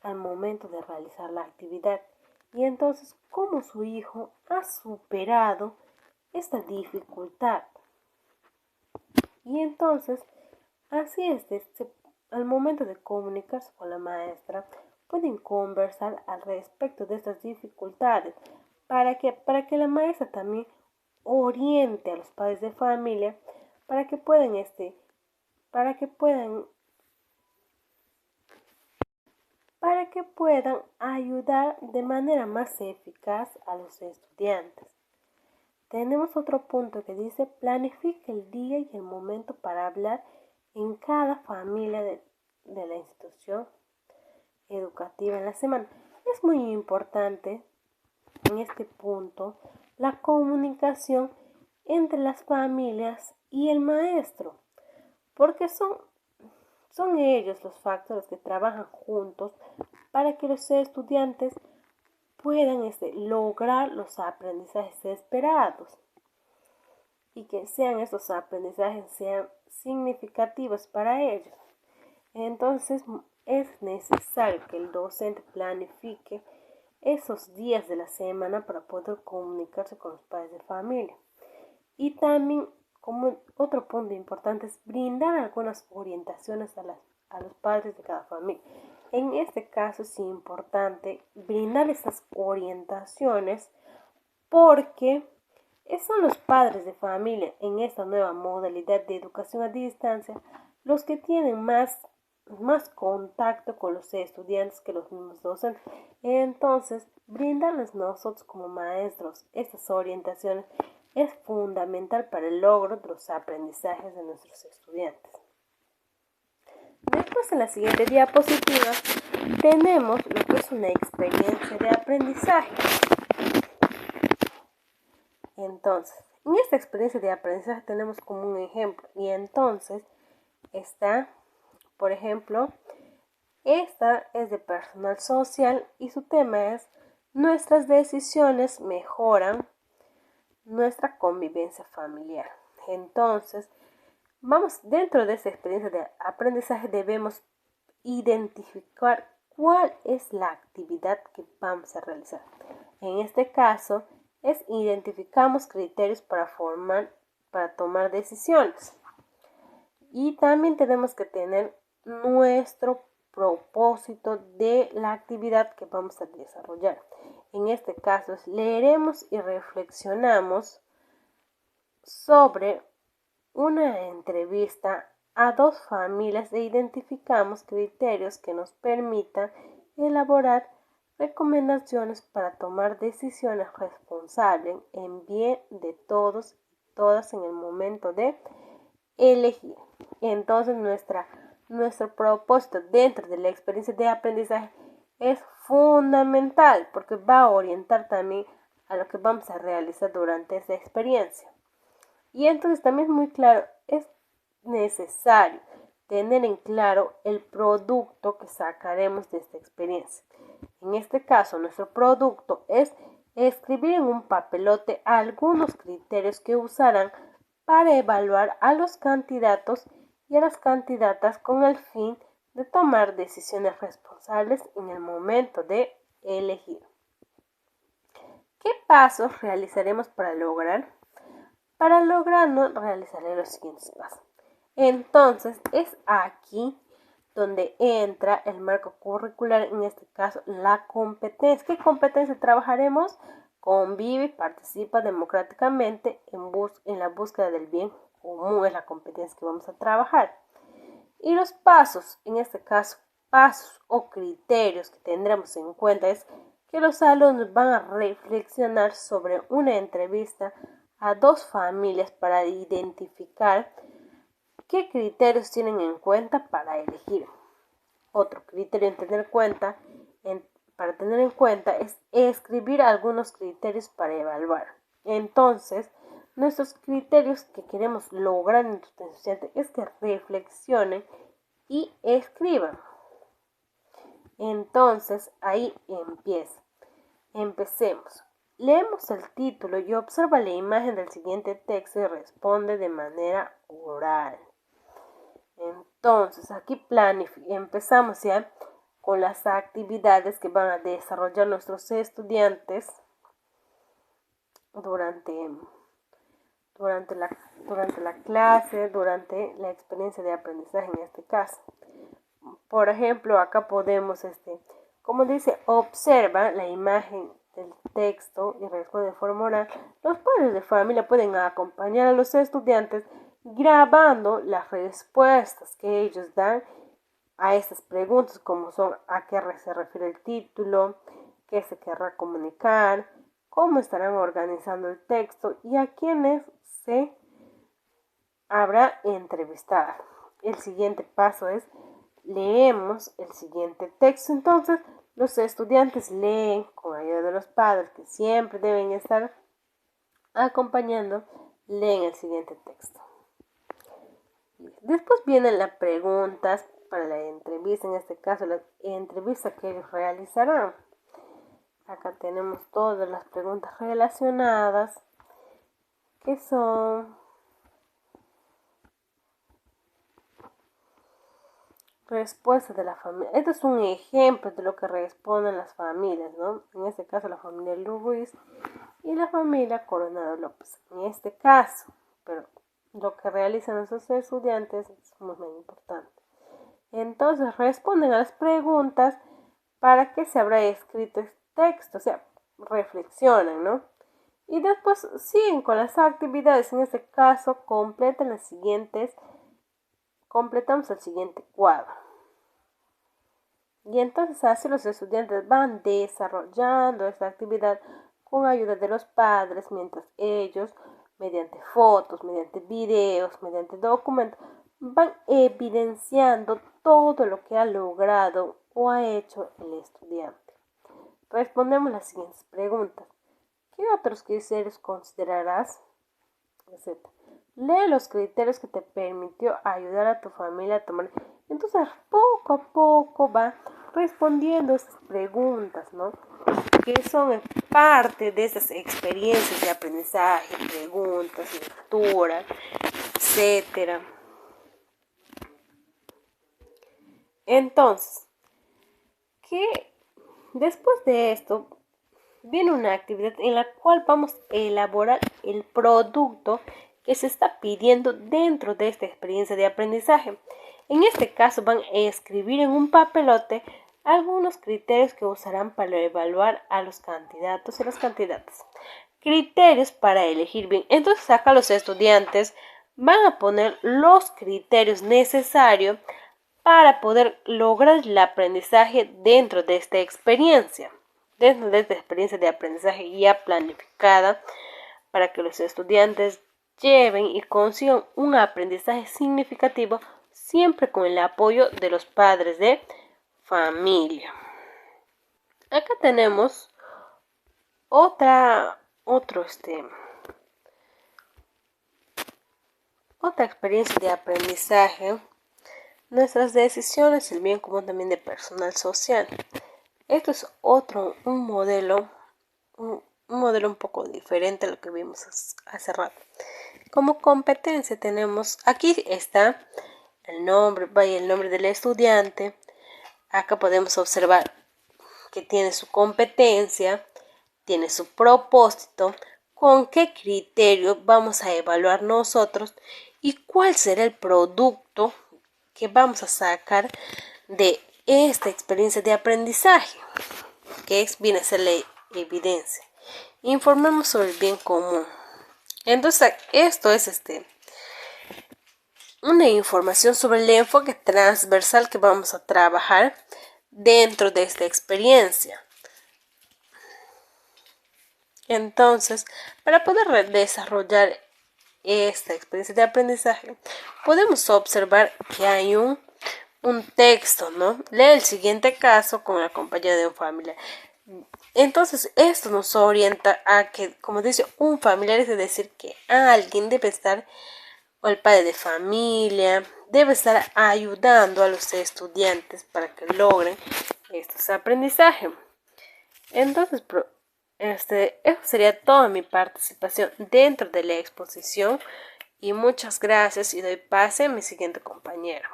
al momento de realizar la actividad, y entonces cómo su hijo ha superado esta dificultad. Y entonces, así al momento de comunicarse con la maestra, pueden conversar al respecto de estas dificultades para que la maestra también oriente a los padres de familia para que puedan ayudar de manera más eficaz a los estudiantes. Tenemos otro punto que dice: planifica el día y el momento para hablar en cada familia de la institución educativa en la semana. Es muy importante en este punto la comunicación entre las familias y el maestro, porque son ellos los factores que trabajan juntos para que los estudiantes puedan lograr los aprendizajes esperados y que estos aprendizajes sean significativos para ellos. Entonces es necesario que el docente planifique esos días de la semana para poder comunicarse con los padres de familia. Y también, como otro punto importante, es brindar algunas orientaciones a los padres de cada familia. En este caso es importante brindar esas orientaciones porque son los padres de familia en esta nueva modalidad de educación a distancia los que tienen más contacto con los estudiantes que los mismos docentes. Entonces, brindarles nosotros como maestros estas orientaciones es fundamental para el logro de los aprendizajes de nuestros estudiantes. Después, en la siguiente diapositiva, tenemos lo que es una experiencia de aprendizaje. Entonces, en esta experiencia de aprendizaje tenemos como un ejemplo, y entonces está, por ejemplo, esta es de personal social y su tema es: nuestras decisiones mejoran nuestra convivencia familiar. Entonces, dentro de esta experiencia de aprendizaje debemos identificar cuál es la actividad que vamos a realizar. En este caso, identificamos criterios para tomar decisiones. Y también tenemos que tener nuestro propósito de la actividad que vamos a desarrollar. En este caso, leeremos y reflexionamos sobre una entrevista a 2 familias e identificamos criterios que nos permitan elaborar recomendaciones para tomar decisiones responsables en bien de todos y todas en el momento de elegir. Entonces, nuestro propósito dentro de la experiencia de aprendizaje es fundamental porque va a orientar también a lo que vamos a realizar durante esta experiencia. Y entonces también es muy claro, es necesario tener en claro el producto que sacaremos de esta experiencia. En este caso, nuestro producto es escribir en un papelote algunos criterios que usarán para evaluar a los candidatos y a las candidatas con el fin de tomar decisiones responsables en el momento de elegir. ¿Qué pasos realizaremos para lograr? Para lograrlo, realizaré los siguientes pasos. Entonces, es aquí donde entra el marco curricular, en este caso, la competencia. ¿Qué competencia trabajaremos? Convive y participa democráticamente en la búsqueda del bien común, es la competencia que vamos a trabajar. Y los pasos, en este caso, pasos o criterios que tendremos en cuenta es que los alumnos van a reflexionar sobre una entrevista a 2 familias para identificar qué criterios tienen en cuenta para elegir. Otro criterio para tener en cuenta es escribir algunos criterios para evaluar. Entonces, nuestros criterios que queremos lograr en nuestros estudiantes es que reflexionen y escriban. Entonces, ahí empieza. Empecemos. Leemos el título y observa la imagen del siguiente texto y responde de manera oral. Entonces, aquí empezamos ya con las actividades que van a desarrollar nuestros estudiantes durante la clase, durante la experiencia de aprendizaje en este caso. Por ejemplo, acá podemos, como dice, observa la imagen del texto y responde de forma oral. Los padres de familia pueden acompañar a los estudiantes grabando las respuestas que ellos dan a estas preguntas, como son a qué se refiere el título, qué se querrá comunicar, cómo estarán organizando el texto y a quiénes se habrá entrevistado. El siguiente paso es leemos el siguiente texto. Entonces, los estudiantes leen con ayuda de los padres, que siempre deben estar acompañando, leen el siguiente texto. Después vienen las preguntas para la entrevista, en este caso la entrevista que ellos realizarán. Acá tenemos todas las preguntas relacionadas, que son respuestas de la familia. Este es un ejemplo de lo que responden las familias, ¿no? En este caso la familia Ruiz y la familia Coronado López. En este caso, pero lo que realizan nuestros estudiantes es muy importante. Entonces responden a las preguntas para que se habrá escrito este texto, o sea, reflexionan, ¿no? Y después siguen con las actividades. En este caso, completamos el siguiente cuadro. Y entonces así los estudiantes van desarrollando esta actividad con ayuda de los padres, mientras ellos, mediante fotos, mediante videos, mediante documentos, van evidenciando todo lo que ha logrado o ha hecho el estudiante. Respondemos las siguientes preguntas. ¿Qué otros criterios considerarás? Etcétera. Lee los criterios que te permitió ayudar a tu familia a tomar. Entonces, poco a poco va respondiendo estas preguntas, ¿no? Que son parte de esas experiencias de aprendizaje, preguntas, lectura, etcétera. Entonces, después de esto viene una actividad en la cual vamos a elaborar el producto que se está pidiendo dentro de esta experiencia de aprendizaje. En este caso van a escribir en un papelote algunos criterios que usarán para evaluar a los candidatos y las candidatas. Criterios para elegir bien. Entonces acá los estudiantes van a poner los criterios necesarios para poder lograr el aprendizaje dentro de esta experiencia. Dentro de esta experiencia de aprendizaje ya planificada para que los estudiantes lleven y consigan un aprendizaje significativo, siempre con el apoyo de los padres de familia. Acá tenemos otra experiencia de aprendizaje. Nuestras decisiones, el bien común también de personal social. Esto es un modelo un poco diferente a lo que vimos hace rato. Como competencia tenemos, aquí está el nombre, vaya el nombre del estudiante. Acá podemos observar que tiene su competencia, tiene su propósito, con qué criterio vamos a evaluar nosotros y cuál será el producto que vamos a sacar de esta experiencia de aprendizaje, viene a ser la evidencia. Informemos sobre el bien común. Entonces, esto es una información sobre el enfoque transversal que vamos a trabajar dentro de esta experiencia. Entonces, para poder desarrollar esta experiencia de aprendizaje, podemos observar que hay un texto, ¿no? Lee el siguiente caso con la compañía de un familiar. Entonces, esto nos orienta a que, como dice un familiar, es decir, que alguien debe estar, o el padre de familia, debe estar ayudando a los estudiantes para que logren estos aprendizajes. Entonces, eso sería toda mi participación dentro de la exposición y muchas gracias y doy pase a mi siguiente compañero.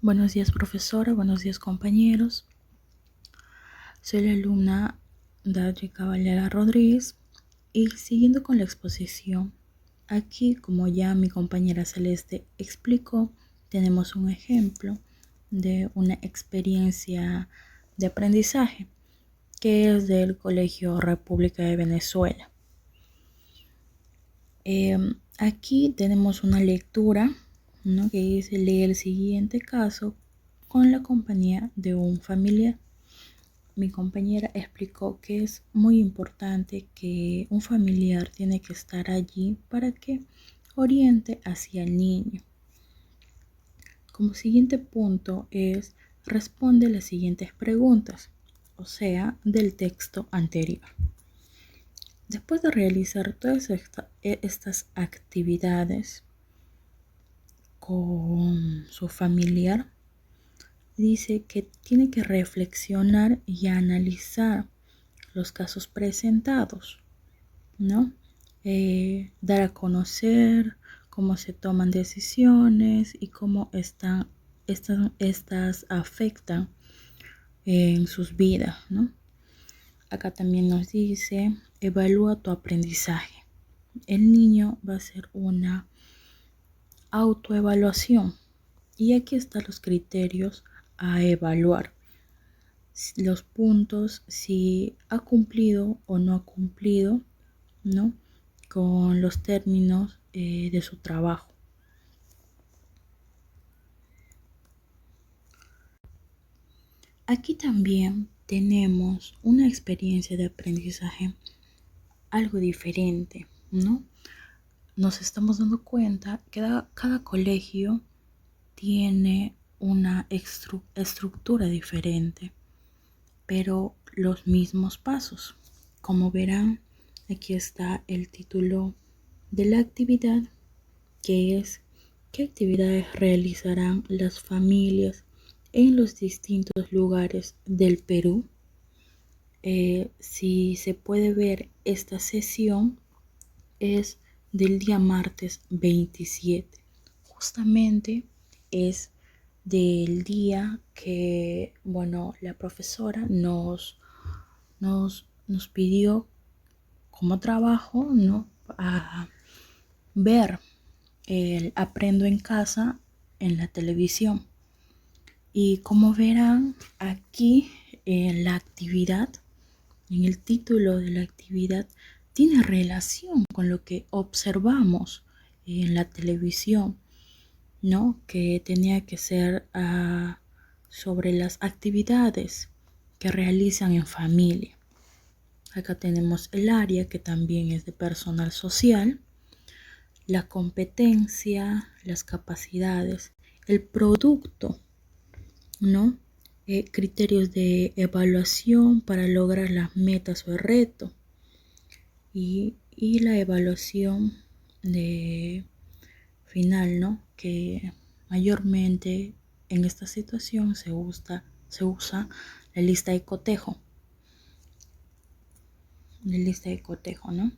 Buenos días, profesora. Buenos días, compañeros. Soy la alumna Dadri Caballera Rodríguez y siguiendo con la exposición, aquí, como ya mi compañera Celeste explicó, tenemos un ejemplo de una experiencia de aprendizaje que es del Colegio República de Venezuela. Aquí tenemos una lectura, ¿no?, que dice: lee el siguiente caso con la compañía de un familiar. Mi compañera explicó que es muy importante que un familiar tiene que estar allí para que oriente hacia el niño. Como siguiente punto es: responde las siguientes preguntas, o sea, del texto anterior. Después de realizar todas estas actividades con su familiar, dice que tiene que reflexionar y analizar los casos presentados, ¿no? Dar a conocer cómo se toman decisiones y cómo estas afectan en sus vidas, ¿no? Acá también nos dice: evalúa tu aprendizaje. El niño va a hacer una autoevaluación y aquí están los criterios a evaluar. Los puntos, si ha cumplido o no ha cumplido, ¿no?, con los términos de su trabajo. Aquí también tenemos una experiencia de aprendizaje algo diferente, ¿no? Nos estamos dando cuenta que cada colegio tiene una estructura diferente, pero los mismos pasos. Como verán, aquí está el título de la actividad, que es: ¿qué actividades realizarán las familias en los distintos lugares del Perú? Si se puede ver, esta sesión es del día martes 27. Justamente es del día que, bueno, la profesora nos pidió como trabajo, ¿no?, a ver el Aprendo en Casa en la televisión. Y como verán aquí en la actividad, en el título de la actividad, tiene relación con lo que observamos en la televisión, ¿no?, que tenía que ser sobre las actividades que realizan en familia. Acá tenemos el área, que también es de personal social, la competencia, las capacidades, el producto, ¿no?, criterios de evaluación para lograr las metas o el reto, y la evaluación de final, ¿no?, que mayormente en esta situación se usa la lista de cotejo. ¿No?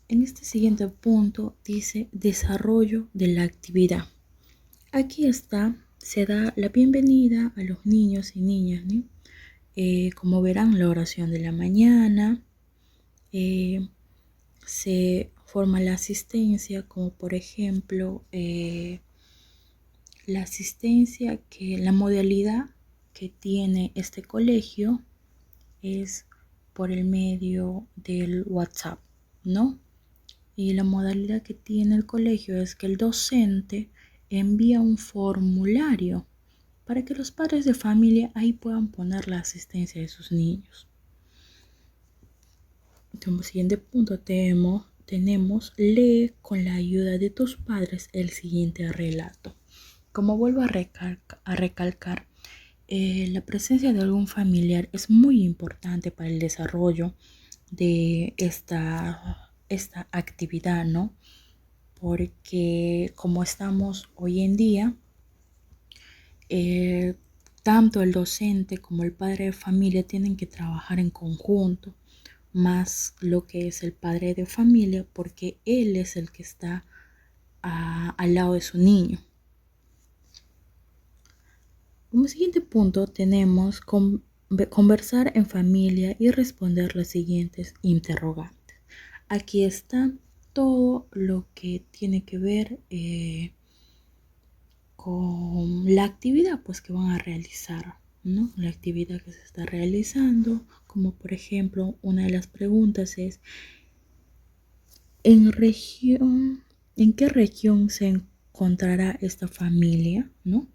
En este siguiente punto dice desarrollo de la actividad. Aquí se da la bienvenida a los niños y niñas, ¿no? Como verán, la oración de la mañana, se forma la asistencia, como por ejemplo la modalidad que tiene este colegio es por el medio del WhatsApp, ¿no? Y la modalidad que tiene el colegio es que el docente envía un formulario para que los padres de familia ahí puedan poner la asistencia de sus niños. Como siguiente punto tenemos lee con la ayuda de tus padres el siguiente relato. Como vuelvo a recalcar, la presencia de algún familiar es muy importante para el desarrollo de esta actividad, ¿no? Porque como estamos hoy en día, tanto el docente como el padre de familia tienen que trabajar en conjunto, más lo que es el padre de familia, porque él es el que está al lado de su niño. Como siguiente punto tenemos conversar en familia y responder las siguientes interrogantes. Aquí está todo lo que tiene que ver con la actividad pues que van a realizar, ¿no? La actividad que se está realizando, como por ejemplo una de las preguntas es ¿en qué región se encontrará esta familia, ¿no?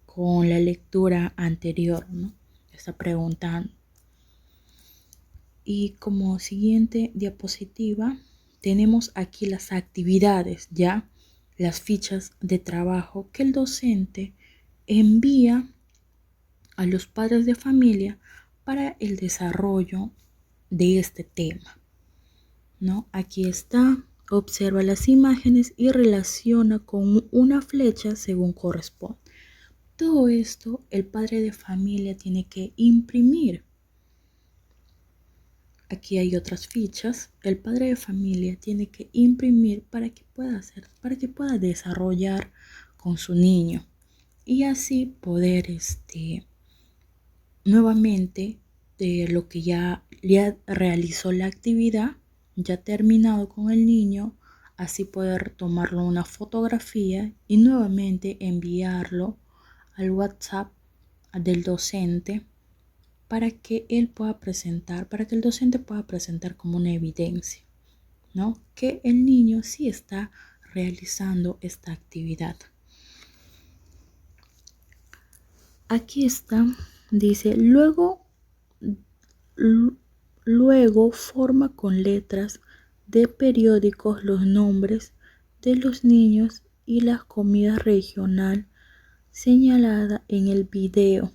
Con la lectura anterior, ¿no? Está preguntando. Y como siguiente diapositiva tenemos aquí las actividades, ya las fichas de trabajo que el docente envía a los padres de familia para el desarrollo de este tema, ¿no? Aquí está, observa las imágenes y relaciona con una flecha según corresponde. Todo esto el padre de familia tiene que imprimir. Aquí hay otras fichas. El padre de familia tiene que imprimir para que pueda desarrollar con su niño y así poder nuevamente de lo que ya realizó la actividad, ya terminado con el niño, así poder tomarlo una fotografía y nuevamente enviarlo al WhatsApp del docente para que el docente pueda presentar como una evidencia, ¿no? Que el niño sí está realizando esta actividad. Aquí está, dice, luego forma con letras de periódicos los nombres de los niños y las comidas regional señalada en el video.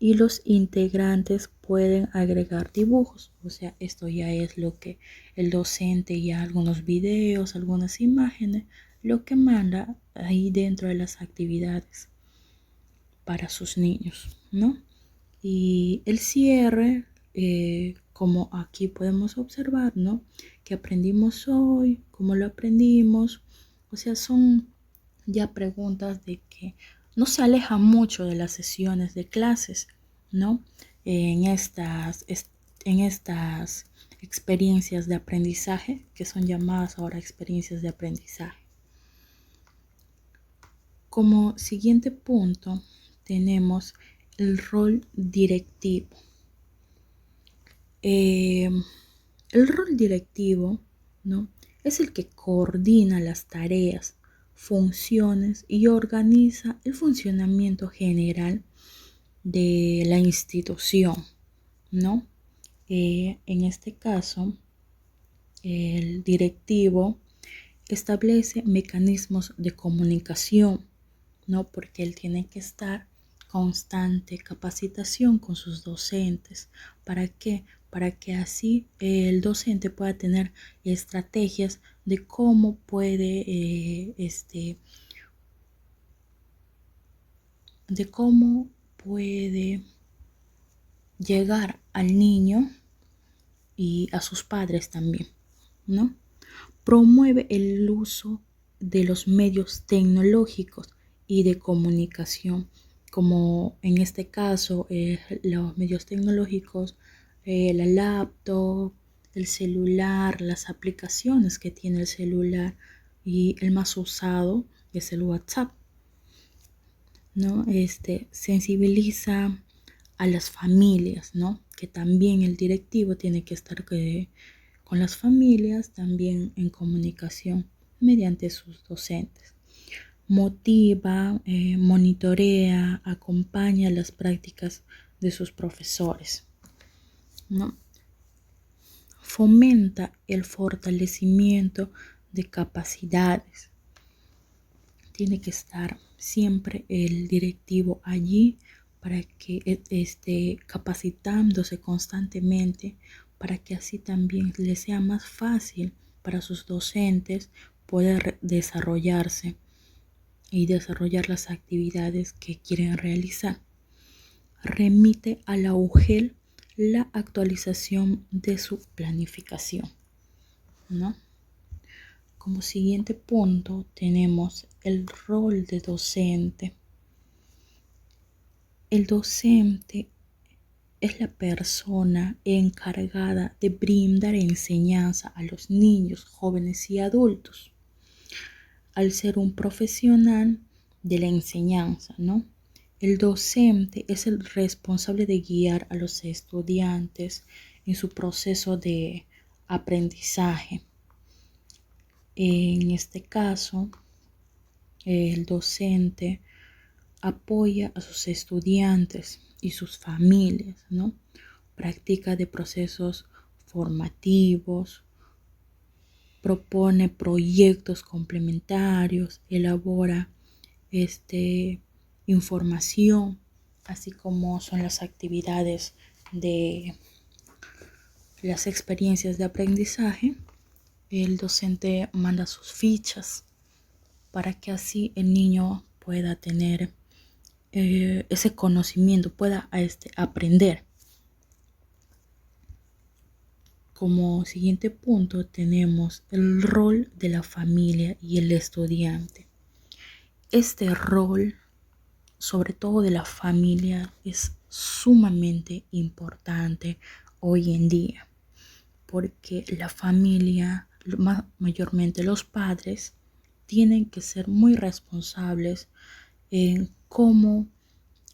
Y los integrantes pueden agregar dibujos. O sea, esto ya es lo que el docente, ya algunos videos, algunas imágenes, lo que manda ahí dentro de las actividades para sus niños, ¿no? Y el cierre, como aquí podemos observar, ¿no? ¿Qué aprendimos hoy? ¿Cómo lo aprendimos? O sea, son ya preguntas de que no se aleja mucho de las sesiones de clases, ¿no? En estas experiencias de aprendizaje, que son llamadas ahora experiencias de aprendizaje. Como siguiente punto tenemos el rol directivo. El rol directivo, ¿no? Es el que coordina las tareas, funciones y organiza el funcionamiento general de la institución, ¿no? En este caso, el directivo establece mecanismos de comunicación, ¿no? Porque él tiene que estar constante capacitación con sus docentes. ¿Para qué? Para que así el docente pueda tener estrategias de cómo puede llegar al niño y a sus padres también, ¿no? promueve el uso de los medios tecnológicos y de comunicación, como en este caso los medios tecnológicos, la laptop, el celular, las aplicaciones que tiene el celular, y el más usado es el WhatsApp, ¿no? Sensibiliza a las familias, ¿no? Que también el directivo tiene que estar con las familias también en comunicación mediante sus docentes. Motiva, monitorea, acompaña las prácticas de sus profesores, ¿no? Fomenta el fortalecimiento de capacidades. Tiene que estar siempre el directivo allí para que esté capacitándose constantemente, para que así también le sea más fácil para sus docentes poder desarrollarse y desarrollar las actividades que quieren realizar. Remite a la UGEL la actualización de su planificación, ¿no? Como siguiente punto tenemos el rol de docente. El docente es la persona encargada de brindar enseñanza a los niños, jóvenes y adultos. Al ser un profesional de la enseñanza, ¿no? El docente es el responsable de guiar a los estudiantes en su proceso de aprendizaje. En este caso, el docente apoya a sus estudiantes y sus familias, ¿no? Practica de procesos formativos, propone proyectos complementarios, elabora información, así como son las actividades de las experiencias de aprendizaje. El docente manda sus fichas para que así el niño pueda tener ese conocimiento, pueda aprender. Como siguiente punto tenemos el rol de la familia y el estudiante. Este rol, sobre todo de la familia, es sumamente importante hoy en día, porque la familia, mayormente los padres, tienen que ser muy responsables en cómo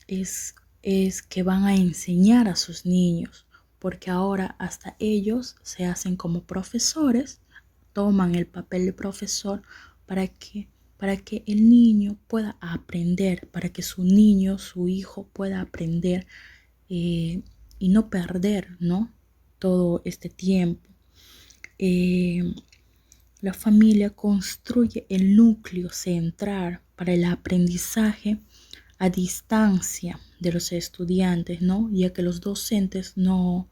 es que van a enseñar a sus niños, porque ahora hasta ellos se hacen como profesores, toman el papel de profesor para que el niño pueda aprender, para que su niño, su hijo pueda aprender y no perder, ¿no? Todo este tiempo. La familia construye el núcleo central para el aprendizaje a distancia de los estudiantes, ¿no? Ya que los docentes no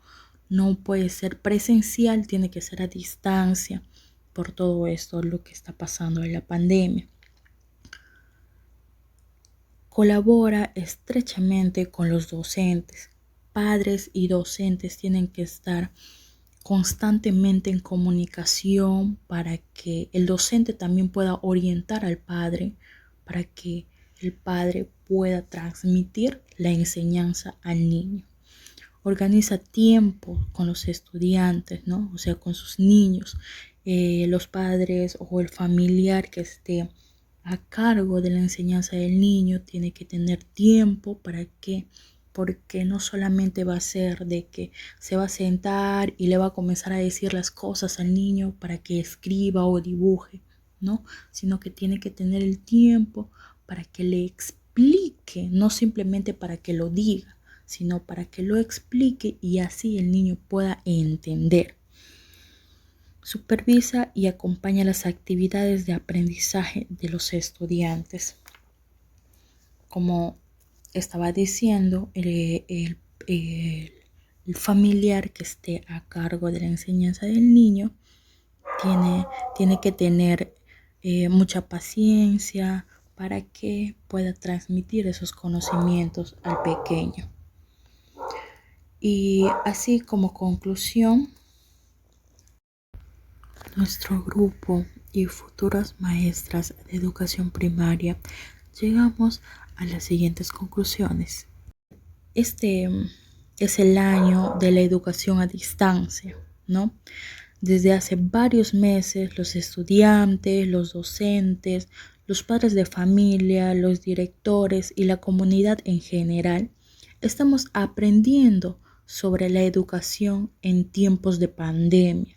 puede ser presencial, tiene que ser a distancia por todo esto, lo que está pasando en la pandemia. Colabora estrechamente con los docentes. Padres y docentes tienen que estar constantemente en comunicación para que el docente también pueda orientar al padre, para que el padre pueda transmitir la enseñanza al niño. Organiza tiempo con los estudiantes, ¿no? O sea, con sus niños. Los padres o el familiar que esté a cargo de la enseñanza del niño tiene que tener tiempo porque no solamente va a ser de que se va a sentar y le va a comenzar a decir las cosas al niño para que escriba o dibuje, ¿no? Sino que tiene que tener el tiempo para que le explique, no simplemente para que lo diga, sino para que lo explique y así el niño pueda entender. Supervisa y acompaña las actividades de aprendizaje de los estudiantes. Como estaba diciendo, el familiar que esté a cargo de la enseñanza del niño tiene que tener mucha paciencia para que pueda transmitir esos conocimientos al pequeño. Y así como conclusión, nuestro grupo y futuras maestras de educación primaria, llegamos a las siguientes conclusiones. Este es el año de la educación a distancia, ¿no? Desde hace varios meses, los estudiantes, los docentes, los padres de familia, los directores y la comunidad en general estamos aprendiendo sobre la educación en tiempos de pandemia.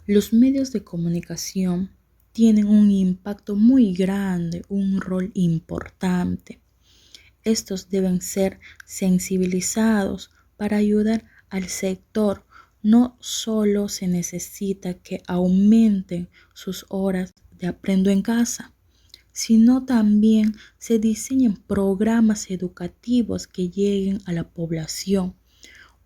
Los medios de comunicación tienen un impacto muy grande, un rol importante. Estos deben ser sensibilizados para ayudar al sector. No solo se necesita que aumenten sus horas de aprendo en casa, sino también se diseñen programas educativos que lleguen a la población.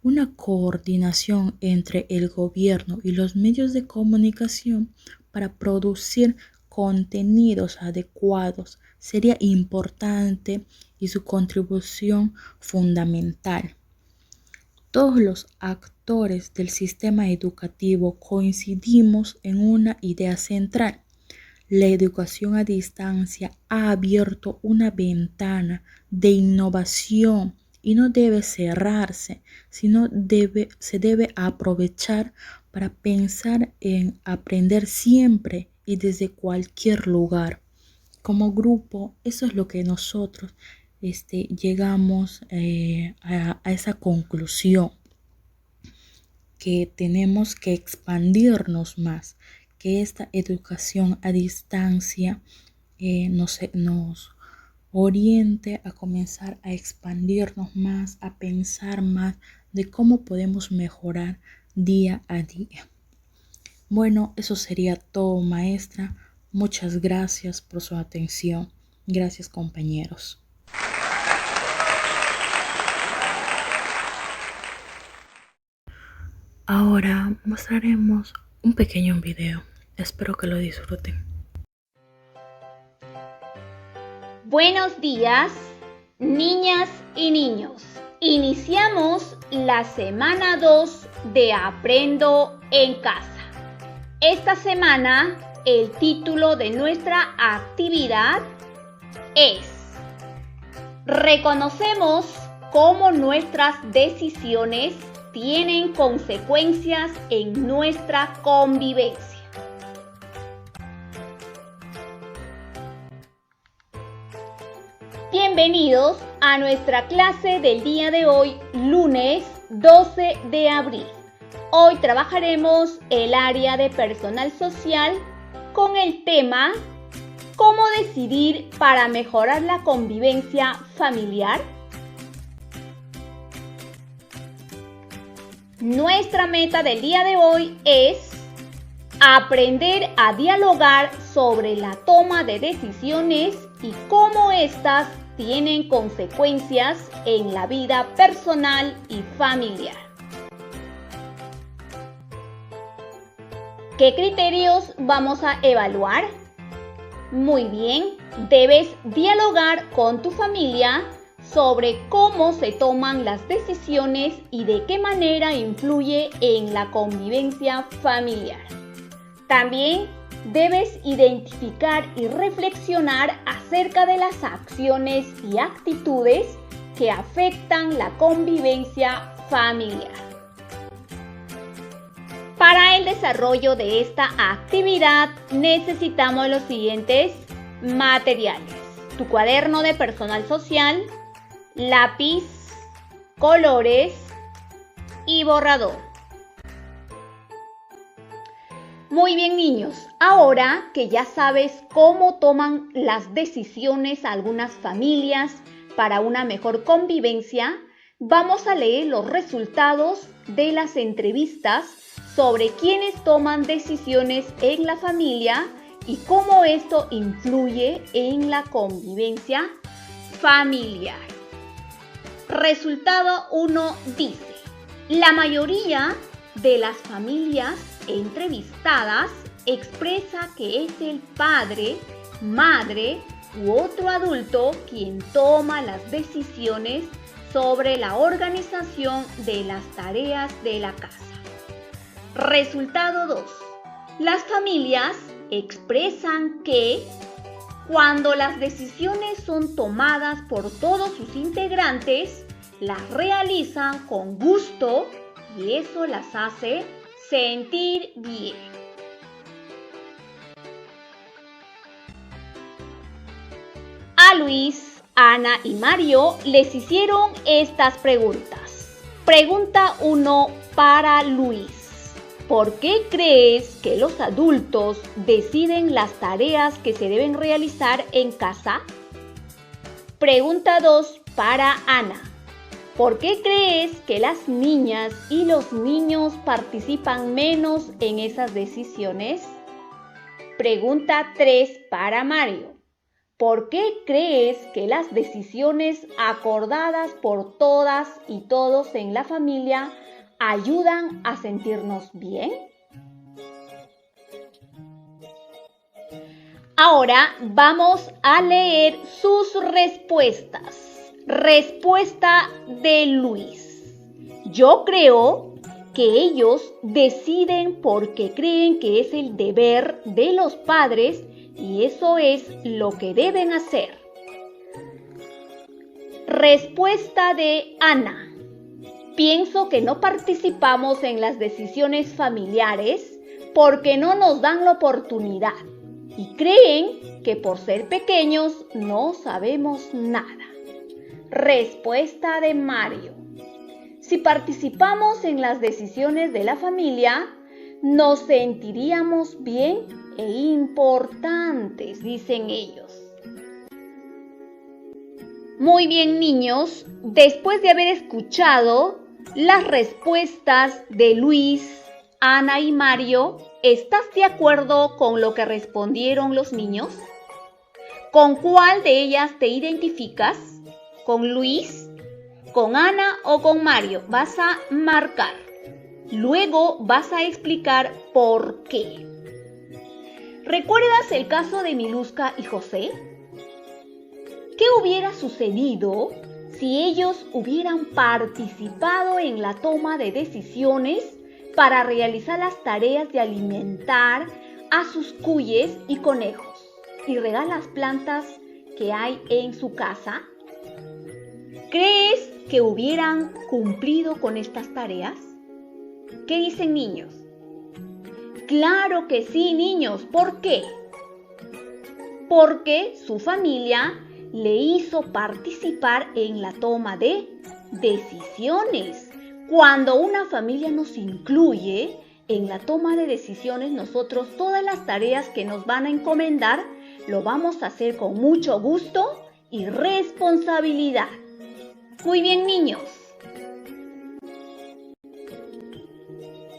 Una coordinación entre el gobierno y los medios de comunicación para producir contenidos adecuados sería importante y su contribución fundamental. Todos los actores del sistema educativo coincidimos en una idea central. La educación a distancia ha abierto una ventana de innovación y no debe cerrarse, sino se debe aprovechar para pensar en aprender siempre y desde cualquier lugar. Como grupo, eso es lo que nosotros llegamos a esa conclusión, que tenemos que expandirnos más, que esta educación a distancia nos oriente a comenzar a expandirnos más, a pensar más de cómo podemos mejorar día a día. Bueno, eso sería todo, maestra. Muchas gracias por su atención. Gracias, compañeros. Ahora mostraremos un pequeño video. Espero que lo disfruten. Buenos días, niñas y niños. Iniciamos la semana 2 de Aprendo en Casa. Esta semana, el título de nuestra actividad es: reconocemos cómo nuestras decisiones tienen consecuencias en nuestra convivencia. Bienvenidos a nuestra clase del día de hoy, lunes 12 de abril. Hoy trabajaremos el área de personal social con el tema ¿cómo decidir para mejorar la convivencia familiar? Nuestra meta del día de hoy es aprender a dialogar sobre la toma de decisiones y cómo éstas tienen consecuencias en la vida personal y familiar. ¿Qué criterios vamos a evaluar? Muy bien, debes dialogar con tu familia sobre cómo se toman las decisiones y de qué manera influye en la convivencia familiar. También debes identificar y reflexionar acerca de las acciones y actitudes que afectan la convivencia familiar. Para el desarrollo de esta actividad necesitamos los siguientes materiales: tu cuaderno de personal social, lápiz, colores y borrador. Muy bien, niños, ahora que ya sabes cómo toman las decisiones algunas familias para una mejor convivencia, vamos a leer los resultados de las entrevistas sobre quiénes toman decisiones en la familia y cómo esto influye en la convivencia familiar. Resultado 1 dice: la mayoría de las familias entrevistadas expresa que es el padre, madre u otro adulto quien toma las decisiones sobre la organización de las tareas de la casa. Resultado 2. Las familias expresan que cuando las decisiones son tomadas por todos sus integrantes, las realizan con gusto y eso las hace sentir bien. A Luis, Ana y Mario les hicieron estas preguntas. Pregunta 1 para Luis. ¿Por qué crees que los adultos deciden las tareas que se deben realizar en casa? Pregunta 2 para Ana. ¿Por qué crees que las niñas y los niños participan menos en esas decisiones? Pregunta 3 para Mario. ¿Por qué crees que las decisiones acordadas por todas y todos en la familia ayudan a sentirnos bien? Ahora vamos a leer sus respuestas. Respuesta de Luis. Yo creo que ellos deciden porque creen que es el deber de los padres y eso es lo que deben hacer. Respuesta de Ana. Pienso que no participamos en las decisiones familiares porque no nos dan la oportunidad y creen que por ser pequeños no sabemos nada. Respuesta de Mario. Si participamos en las decisiones de la familia, nos sentiríamos bien e importantes, dicen ellos. Muy bien, niños, después de haber escuchado las respuestas de Luis, Ana y Mario, ¿estás de acuerdo con lo que respondieron los niños? ¿Con cuál de ellas te identificas? ¿Con Luis, con Ana o con Mario? Vas a marcar. Luego vas a explicar por qué. ¿Recuerdas el caso de Miluska y José? ¿Qué hubiera sucedido si ellos hubieran participado en la toma de decisiones para realizar las tareas de alimentar a sus cuyes y conejos y regar las plantas que hay en su casa? ¿Crees que hubieran cumplido con estas tareas? ¿Qué dicen, niños? Claro que sí, niños. ¿Por qué? Porque su familia le hizo participar en la toma de decisiones. Cuando una familia nos incluye en la toma de decisiones, nosotros todas las tareas que nos van a encomendar lo vamos a hacer con mucho gusto y responsabilidad. Muy bien, niños.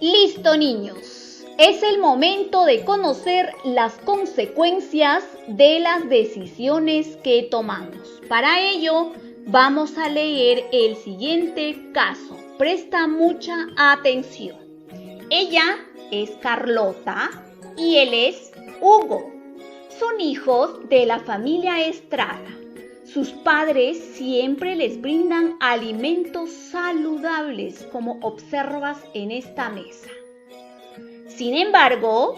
Listo, niños. Es el momento de conocer las consecuencias de las decisiones que tomamos. Para ello, vamos a leer el siguiente caso. Presta mucha atención. Ella es Carlota y él es Hugo. Son hijos de la familia Estrada. Sus padres siempre les brindan alimentos saludables, como observas en esta mesa. Sin embargo,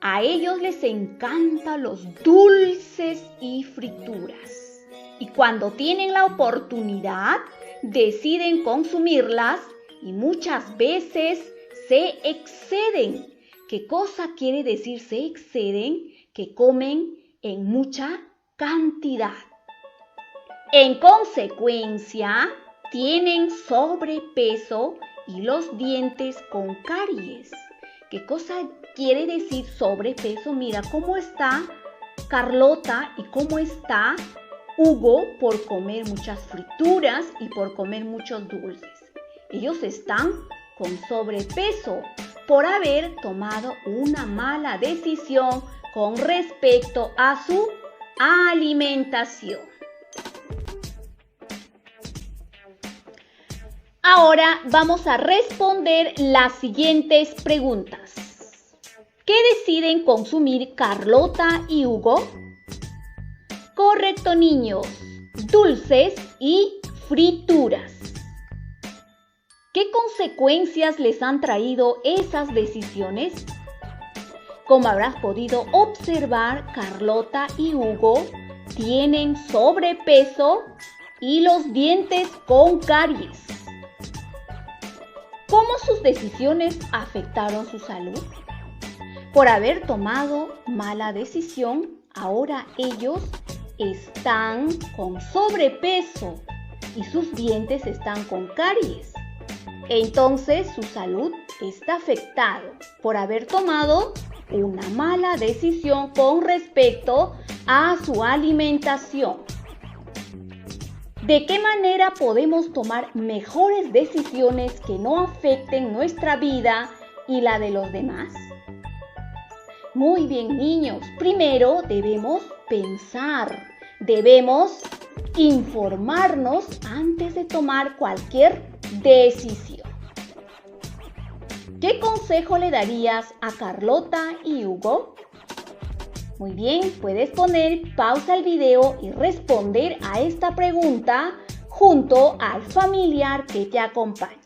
a ellos les encantan los dulces y frituras. Y cuando tienen la oportunidad, deciden consumirlas y muchas veces se exceden. ¿Qué cosa quiere decir se exceden? Que comen en mucha cantidad. En consecuencia, tienen sobrepeso y los dientes con caries. ¿Qué cosa quiere decir sobrepeso? Mira cómo está Carlota y cómo está Hugo por comer muchas frituras y por comer muchos dulces. Ellos están con sobrepeso por haber tomado una mala decisión con respecto a su alimentación. Ahora vamos a responder las siguientes preguntas. ¿Qué deciden consumir Carlota y Hugo? Correcto, niños. Dulces y frituras. ¿Qué consecuencias les han traído esas decisiones? Como habrás podido observar, Carlota y Hugo tienen sobrepeso y los dientes con caries. ¿Cómo sus decisiones afectaron su salud? Por haber tomado mala decisión, ahora ellos están con sobrepeso y sus dientes están con caries. Entonces su salud está afectada por haber tomado una mala decisión con respecto a su alimentación. ¿De qué manera podemos tomar mejores decisiones que no afecten nuestra vida y la de los demás? Muy bien, niños. Primero debemos pensar, debemos informarnos antes de tomar cualquier decisión. ¿Qué consejo le darías a Carlota y Hugo? Muy bien, puedes poner pausa al video y responder a esta pregunta junto al familiar que te acompaña.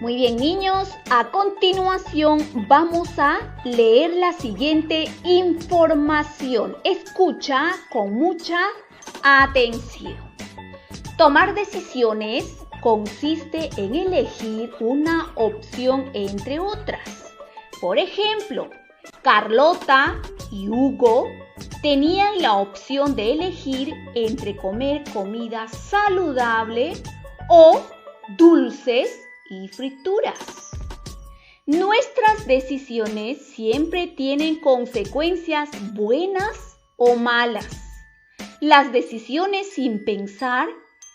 Muy bien, niños, a continuación vamos a leer la siguiente información. Escucha con mucha atención. Tomar decisiones consiste en elegir una opción entre otras. Por ejemplo, Carlota y Hugo tenían la opción de elegir entre comer comida saludable o dulces y frituras. Nuestras decisiones siempre tienen consecuencias buenas o malas. Las decisiones sin pensar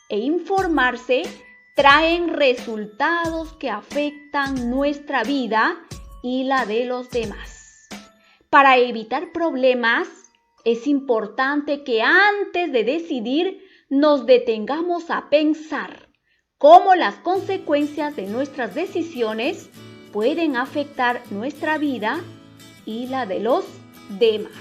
e informarse traen resultados que afectan nuestra vida y la de los demás. Para evitar problemas, es importante que antes de decidir nos detengamos a pensar cómo las consecuencias de nuestras decisiones pueden afectar nuestra vida y la de los demás.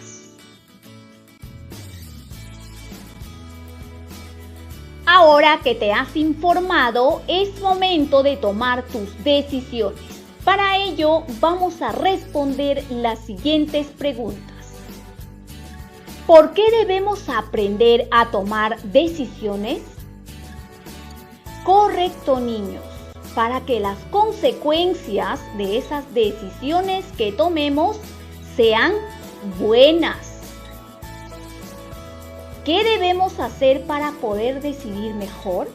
Ahora que te has informado, es momento de tomar tus decisiones. Para ello, vamos a responder las siguientes preguntas. ¿Por qué debemos aprender a tomar decisiones? Correcto, niños, para que las consecuencias de esas decisiones que tomemos sean buenas. ¿Qué debemos hacer para poder decidir mejor?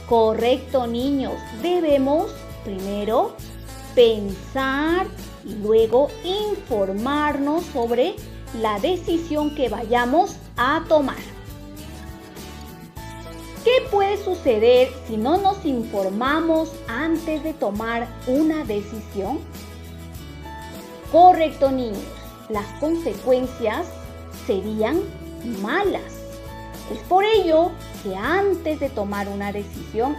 Correcto, niños, debemos primero pensar y luego informarnos sobre la decisión que vayamos a tomar. ¿Qué puede suceder si no nos informamos antes de tomar una decisión? Correcto, niños, las consecuencias serían malas. Es por ello que antes de tomar una decisión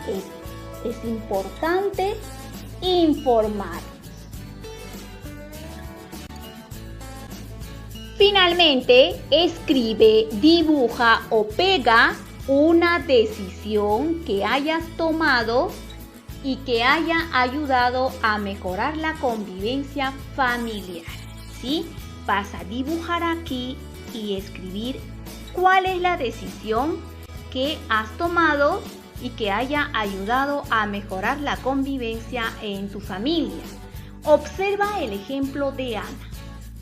es importante informar. Finalmente, escribe, dibuja o pega una decisión que hayas tomado y que haya ayudado a mejorar la convivencia familiar. ¿Sí? Vas a dibujar aquí y escribir cuál es la decisión que has tomado y que haya ayudado a mejorar la convivencia en tu familia. Observa el ejemplo de Ana.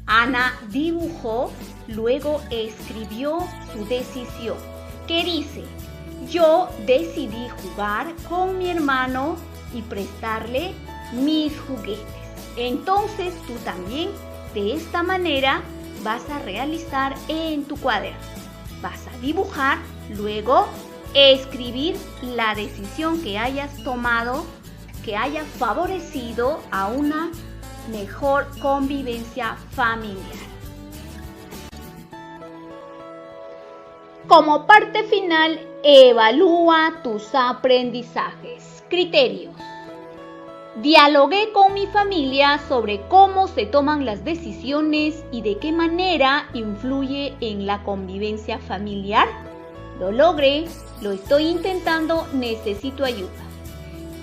Ana dibujó, luego escribió su decisión, que dice: yo decidí jugar con mi hermano y prestarle mis juguetes. Entonces tú también de esta manera vas a realizar en tu cuaderno. Vas a dibujar, luego escribir la decisión que hayas tomado, que haya favorecido a una mejor convivencia familiar. Como parte final, evalúa tus aprendizajes. Criterios. Dialogué con mi familia sobre cómo se toman las decisiones y de qué manera influye en la convivencia familiar. Lo logré, lo estoy intentando, necesito ayuda.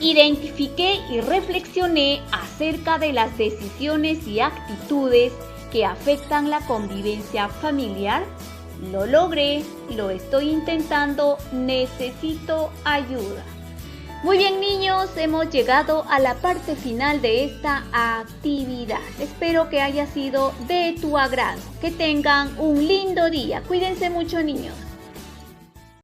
Identifiqué y reflexioné acerca acerca de las decisiones y actitudes que afectan la convivencia familiar? Lo logré, lo estoy intentando, necesito ayuda. Muy bien, niños, hemos llegado a la parte final de esta actividad. Espero que haya sido de tu agrado. Que tengan un lindo día. Cuídense mucho, niños.